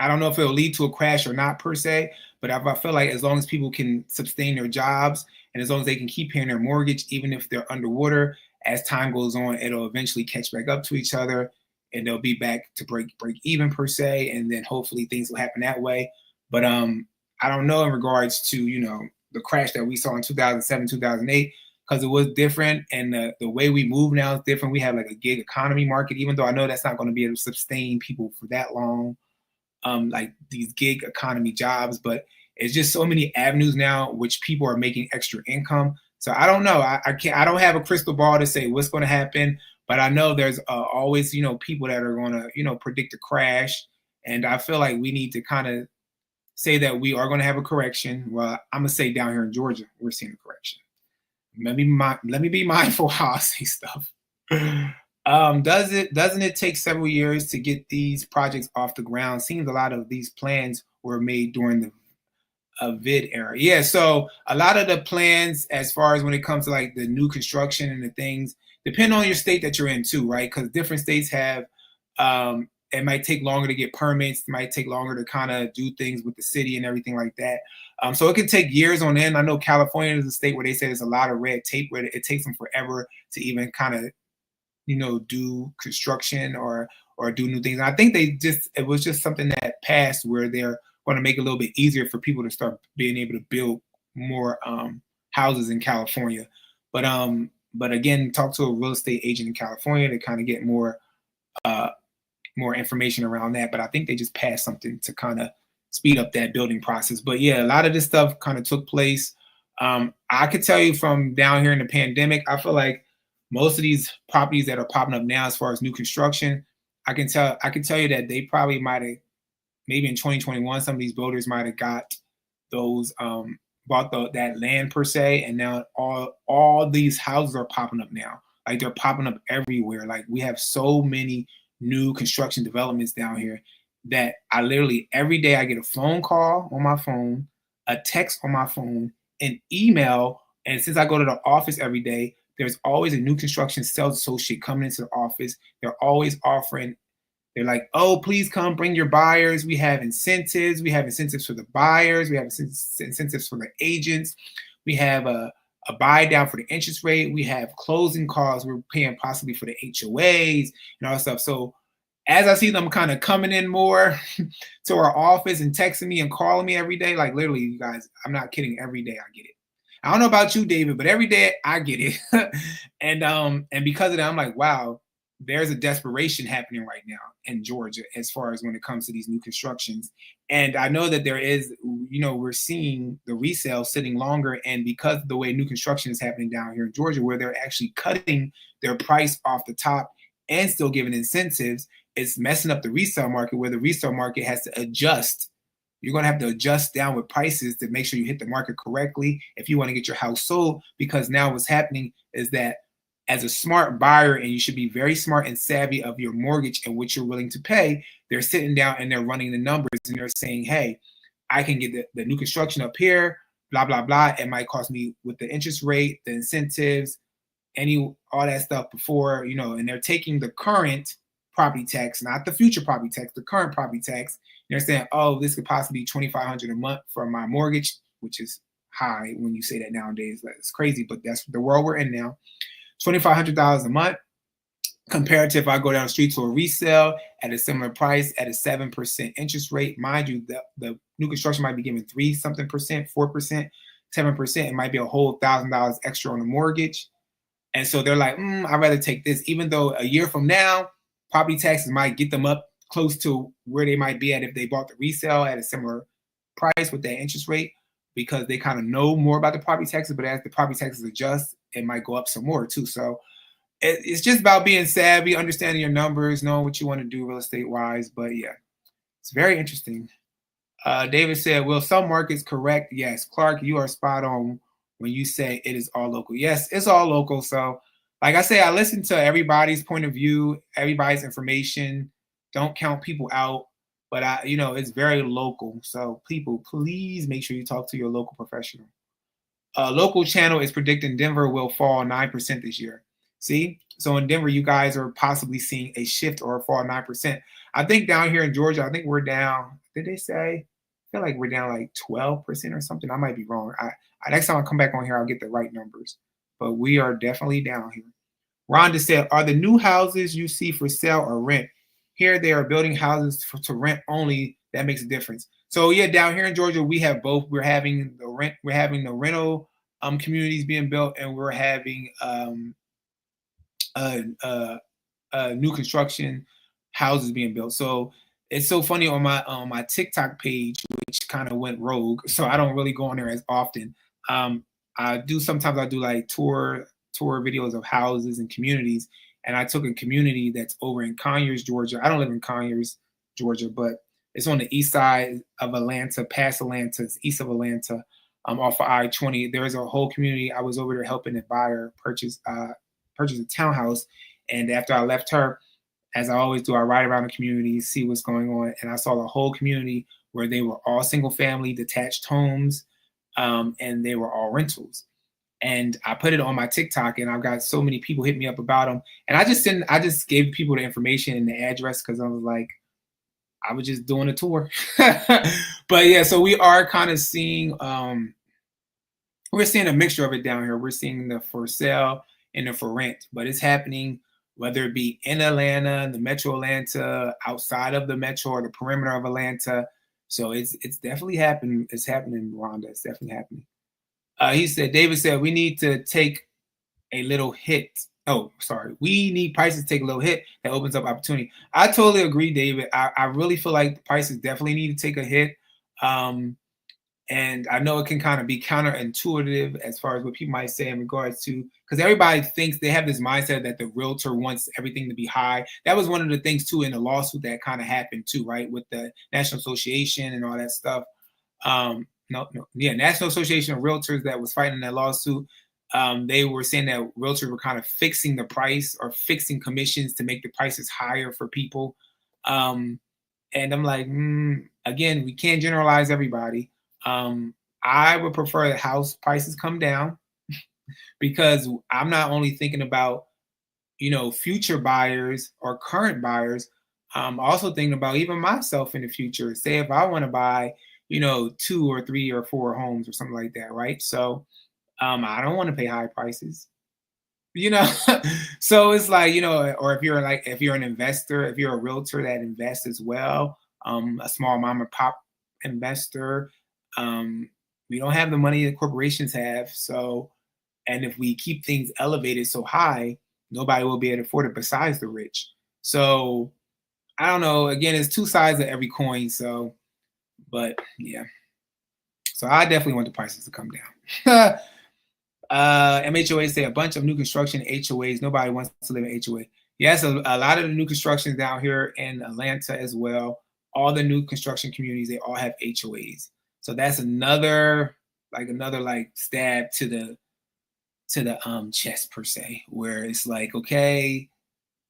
I don't know if it'll lead to a crash or not per se, but I feel like as long as people can sustain their jobs, and as long as they can keep paying their mortgage, even if they're underwater, as time goes on, it'll eventually catch back up to each other, and they'll be back to break even per se, and then hopefully things will happen that way. But I don't know in regards to the crash that we saw in 2007, 2008. Because it was different, and the way we move now is different. We have like a gig economy market, even though I know that's not going to be able to sustain people for that long, like these gig economy jobs. But it's just so many avenues now which people are making extra income. So I don't know. I don't have a crystal ball to say what's going to happen, but I know there's always, you know, people that are going to, you know, predict a crash. And I feel like we need to kind of say that we are going to have a correction. Well, I'm going to say down here in Georgia, we're seeing a correction. Let me be mindful how I say stuff. Doesn't it take several years to get these projects off the ground? Seems a lot of these plans were made during the vid era. Yeah, so a lot of the plans, as far as when it comes to like the new construction and the things, depend on your state that you're in too, right? Because different states have, it might take longer to get permits, it might take longer to kind of do things with the city and everything like that. So it can take years on end. I know California is a state where they say there's a lot of red tape where it takes them forever to even kind of, you know, do construction or do new things. And I think it was just something that passed where they're going to make it a little bit easier for people to start being able to build more houses in California. But again, talk to a real estate agent in California to kind of get more information around that. But I think they just passed something to kind of speed up that building process. But yeah, a lot of this stuff kind of took place. I could tell you from down here in the pandemic, I feel like most of these properties that are popping up now, as far as new construction, I can tell you that they probably might have, maybe in 2021, some of these builders might have got those bought that land per se, and now all these houses are popping up now. Like they're popping up everywhere. Like we have so many new construction developments down here that I literally every day I get a phone call on my phone, a text on my phone, an email, and since I go to the office every day, there's always a new construction sales associate coming into the office. They're always offering. They're like, oh, please come bring your buyers. We have incentives. We have incentives for the buyers. We have incentives for the agents. We have a buy down for the interest rate. We have closing costs. We're paying possibly for the HOAs and all that stuff. So as I see them kind of coming in more to our office and texting me and calling me every day, like literally, you guys, I'm not kidding. Every day I get it. I don't know about you, David, but every day I get it. and because of that, I'm like, wow, there's a desperation happening right now in Georgia as far as when it comes to these new constructions. And I know that there is, you know, we're seeing the resale sitting longer. And because of the way new construction is happening down here in Georgia, where they're actually cutting their price off the top and still giving incentives, it's messing up the resale market, where the resale market has to adjust. You're going to have to adjust down with prices to make sure you hit the market correctly if you want to get your house sold, because now what's happening is that as a smart buyer, and you should be very smart and savvy of your mortgage and what you're willing to pay, they're sitting down and they're running the numbers and they're saying, hey, I can get the new construction up here, blah, blah, blah. It might cost me with the interest rate, the incentives, all that stuff before, you know, and they're taking the current property tax, not the future property tax, the current property tax. They're saying, oh, this could possibly be $2,500 a month for my mortgage, which is high when you say that nowadays. That's crazy, but that's the world we're in now. $2,500 a month compared to if I go down the street to a resale at a similar price at a 7% interest rate. Mind you, the new construction might be giving 3-something percent, 4%, 7%. It might be a whole $1,000 extra on the mortgage. And so they're like, I'd rather take this, even though a year from now, property taxes might get them up close to where they might be at if they bought the resale at a similar price with that interest rate, because they kind of know more about the property taxes. But as the property taxes adjust, it might go up some more too. So it's just about being savvy, understanding your numbers, knowing what you want to do real estate wise. But yeah, it's very interesting. David said, will some markets correct? Yes. Clark, you are spot on when you say it is all local. Yes, it's all local. So like I say, I listen to everybody's point of view, everybody's information. Don't count people out, but it's very local. So people, please make sure you talk to your local professional. Local channel is predicting Denver will fall 9% this year. See? So in Denver, you guys are possibly seeing a shift or a fall 9%. I think down here in Georgia, I think we're down, did they say? I feel like we're down like 12% or something. I might be wrong. Next time I come back on here, I'll get the right numbers. But we are definitely down here. Rhonda said, are the new houses you see for sale or rent? Here they are building houses to rent only. That makes a difference. So yeah, down here in Georgia, we have both. We're having the rental communities being built, and we're having new construction houses being built. So it's so funny on my TikTok page, which kind of went rogue, so I don't really go on there as often. Sometimes I do like tour videos of houses and communities, and I took a community that's over in Conyers, Georgia. I don't live in Conyers, Georgia, but it's on the east side of Atlanta, past Atlanta, it's east of Atlanta, off of I-20. There is a whole community. I was over there helping a buyer purchase a townhouse, and after I left her, as I always do, I ride around the community, see what's going on, and I saw the whole community where they were all single-family detached homes, and they were all rentals. And I put it on my TikTok, and I've got so many people hit me up about them. And I just gave people the information and the address because I was like, I was just doing a tour. But yeah, so we are kind of seeing, we're seeing a mixture of it down here. We're seeing the for sale and the for rent, but it's happening whether it be in Atlanta, the metro Atlanta, outside of the metro or the perimeter of Atlanta. So it's definitely happening. It's happening, Rhonda. It's definitely happening. David said, we need to take a little hit. Oh, sorry. We need prices to take a little hit that opens up opportunity. I totally agree, David. I really feel like the prices definitely need to take a hit. And I know it can kind of be counterintuitive as far as what people might say in regards to, because everybody thinks they have this mindset that the realtor wants everything to be high. That was one of the things too in the lawsuit that kind of happened too, right? With the National Association and all that stuff. National Association of Realtors that was fighting that lawsuit. They were saying that realtors were kind of fixing the price or fixing commissions to make the prices higher for people. And I'm like, again, we can't generalize everybody. I would prefer that house prices come down because I'm not only thinking about, future buyers or current buyers. I'm also thinking about even myself in the future. Say if I want to buy, 2 or 3 or 4 homes or something like that, right? So I don't want to pay high prices, So it's like, or if you're an investor, if you're a realtor that invests as well, a small mom and pop investor, we don't have the money that corporations have. So, and if we keep things elevated so high, nobody will be able to afford it besides the rich. So I don't know. Again, it's two sides of every coin. So, but yeah. So I definitely want the prices to come down. MHOA say a bunch of new construction HOAs. Nobody wants to live in HOA. Yes, a lot of the new construction down here in Atlanta as well. All the new construction communities, they all have HOAs. So that's another stab to the chest per se, where it's like, okay,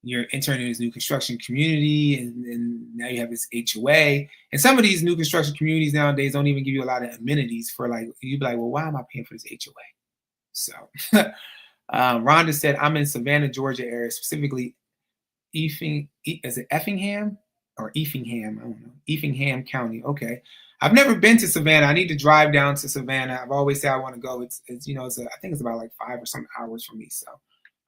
you're entering this new construction community, and now you have this HOA. And some of these new construction communities nowadays don't even give you a lot of amenities for you'd be like, well, why am I paying for this HOA? So Rhonda said, I'm in Savannah, Georgia area, specifically is it Effingham or Effingham? I don't know. Effingham County. Okay. I've never been to Savannah. I need to drive down to Savannah. I've always said I want to go. I think it's about like 5 or some hours from me. So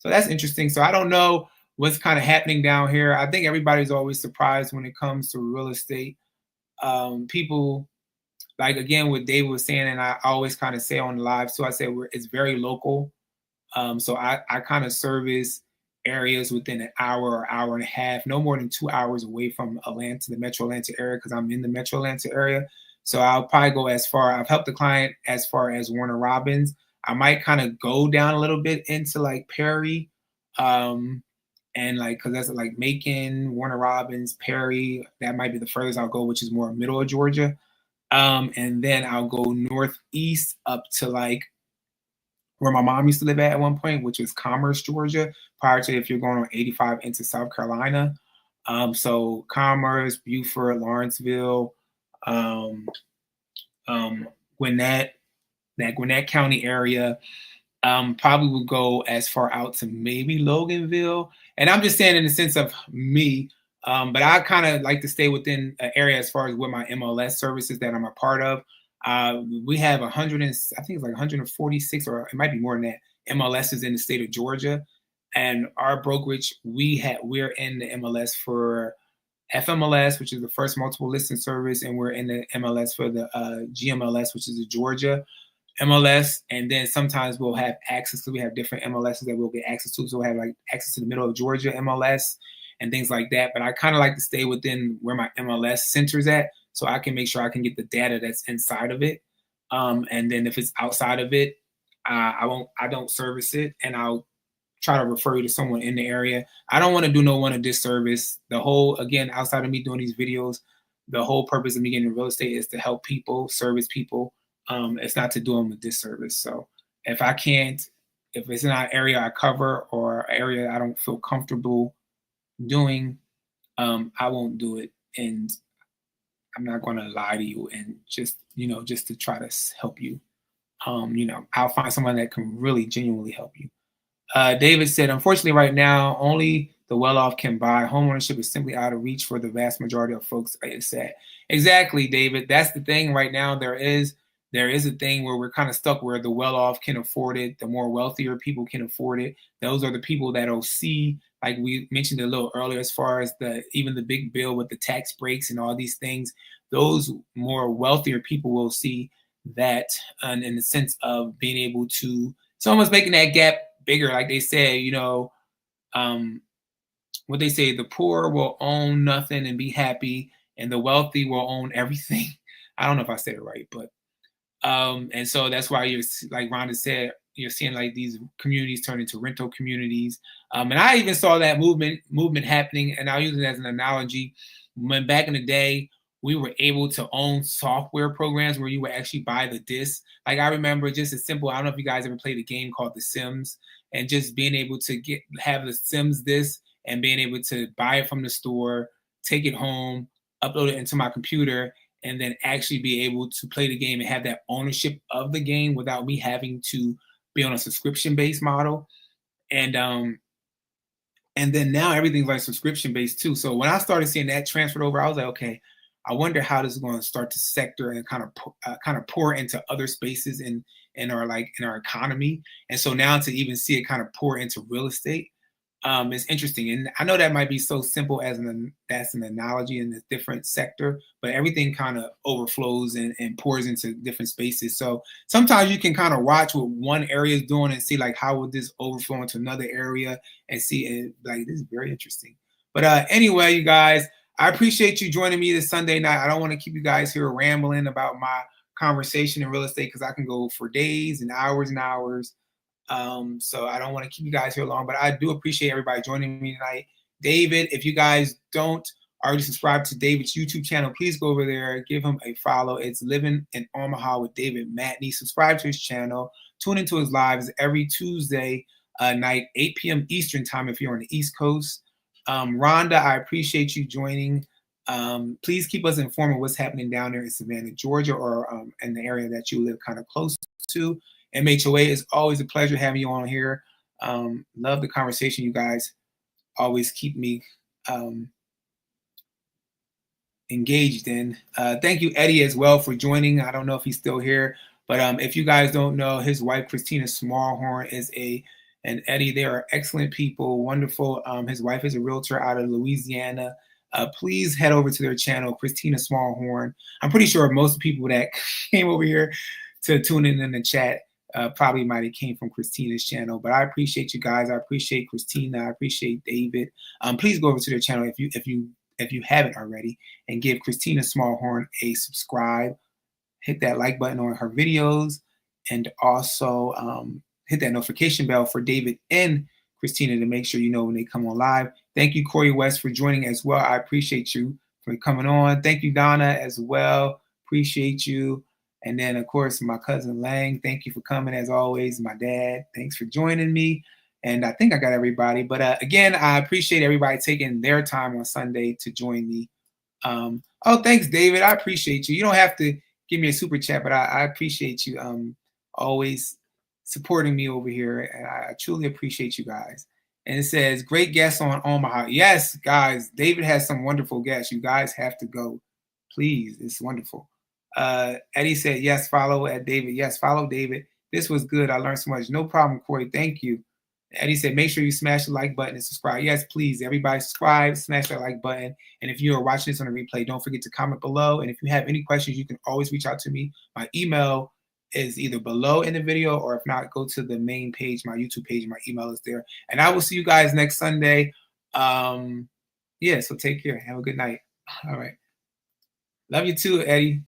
that's interesting. So I don't know what's kind of happening down here. I think everybody's always surprised when it comes to real estate. People, like, again, what Dave was saying, and I always kind of say on the live, so I say it's very local. So I kind of service areas within an hour or hour and a half, no more than 2 hours away from Atlanta, the metro Atlanta area, because I'm in the metro Atlanta area. So I'll probably go as far. I've helped the client as far as Warner Robins. I might kind of go down a little bit into like Perry, and because that's like Macon, Warner Robins, Perry. That might be the furthest I'll go, which is more middle of Georgia. And then I'll go northeast up to like where my mom used to live at one point, which was Commerce, Georgia, prior to if you're going on 85 into South Carolina. So Commerce, Beaufort, Lawrenceville, Gwinnett County area, probably would go as far out to maybe Loganville. And I'm just saying in the sense of me, but I kind of like to stay within an area as far as what my MLS services that I'm a part of. We have 100 and I think it's like 146, or it might be more than that, MLSs in the state of Georgia. And our brokerage, we're in the MLS for FMLS, which is the first multiple listing service, and we're in the MLS for the GMLS, which is the Georgia MLS. And then sometimes we'll have access to, we have different MLSs that we'll get access to. So we'll have like access to the middle of Georgia MLS. and things like that. But I kind of like to stay within where my MLS center's at, so I can make sure I can get the data that's inside of it. And then if it's outside of it, I don't service it, and I'll try to refer you to someone in the area. I don't want to do no one a disservice. The whole, again, outside of me doing these videos, the whole purpose of me getting in real estate is to help people, service people. It's not to do them a disservice. So if I can't, if it's not an area I cover or an area I don't feel comfortable doing, I won't do it. And I'm not going to lie to you and just, just to try to help you. I'll find someone that can really genuinely help you. David said, unfortunately, right now, only the well-off can buy. Homeownership is simply out of reach for the vast majority of folks. It's sad. Exactly, David. That's the thing right now. There is a thing where we're kind of stuck where the well-off can afford it. The more wealthier people can afford it. Those are the people that'll see, like we mentioned a little earlier, as far as even the big bill with the tax breaks and all these things. Those more wealthier people will see that, in the sense of being able to, it's almost making that gap bigger. Like they say, what they say, the poor will own nothing and be happy, and the wealthy will own everything. I don't know if I said it right, but and so that's why you're, like Rhonda said, you're seeing like these communities turn into rental communities. And I even saw that movement happening, and I'll use it as an analogy. When back in the day, we were able to own software programs where you would actually buy the disc. Like I remember just as simple, I don't know if you guys ever played a game called The Sims, and just being able to have the Sims disc and being able to buy it from the store, take it home, upload it into my computer, and then actually be able to play the game and have that ownership of the game without me having to be on a subscription-based model. And then now everything's like subscription-based too. So when I started seeing that transferred over, I was like, okay, I wonder how this is going to start to sector and kind of pour into other spaces in our economy. And so now to even see it kind of pour into real estate, is interesting. And I know that might be so simple that's an analogy in a different sector, but everything kind of overflows and pours into different spaces. So sometimes you can kind of watch what one area is doing and see like how would this overflow into another area, and see it like this is very interesting. But anyway, you guys, I appreciate you joining me this Sunday night. I don't want to keep you guys here rambling about my conversation in real estate, because I can go for days and hours and hours. So I don't want to keep you guys here long, but I do appreciate everybody joining me tonight. David, if you guys don't already subscribe to David's YouTube channel, please go over there, give him a follow. It's Living in Omaha with David Matney. Subscribe to his channel. Tune into his lives every Tuesday night, 8 p.m. Eastern time if you're on the East Coast. Rhonda, I appreciate you joining. Please keep us informed of what's happening down there in Savannah, Georgia, or in the area that you live kind of close to. MHOA, is always a pleasure having you on here. Love the conversation. You guys always keep me engaged in. Thank you, Eddie, as well, for joining. I don't know if he's still here, but if you guys don't know, his wife, Christina Smallhorn, and Eddie, they are excellent people, wonderful. His wife is a realtor out of Louisiana. Please head over to their channel, Christina Smallhorn. I'm pretty sure most people that came over here to tune in the chat probably might have came from Christina's channel, but I appreciate you guys. I appreciate Christina. I appreciate David. Please go over to their channel if you haven't already, and give Christina Smallhorn a subscribe. Hit that like button on her videos, and also hit that notification bell for David and Christina to make sure you know when they come on live. Thank you, Corey West, for joining as well. I appreciate you for coming on. Thank you, Donna, as well. Appreciate you. And then, of course, my cousin Lang, thank you for coming as always. My dad, thanks for joining me. And I think I got everybody. But again, I appreciate everybody taking their time on Sunday to join me. Oh, thanks, David. I appreciate you. You don't have to give me a super chat, but I appreciate you always supporting me over here. And I truly appreciate you guys. And it says, great guests on Omaha. Yes, guys, David has some wonderful guests. You guys have to go. Please, it's wonderful. Eddie said, yes, follow at David. Yes, follow David. This was good. I learned so much. No problem, Corey. Thank you. Eddie said, make sure you smash the like button and subscribe. Yes, please. Everybody subscribe, smash that like button. And if you are watching this on a replay, don't forget to comment below. And if you have any questions, you can always reach out to me. My email is either below in the video, or if not, go to the main page, my YouTube page. My email is there. And I will see you guys next Sunday. Yeah, so take care. Have a good night. All right. Love you too, Eddie.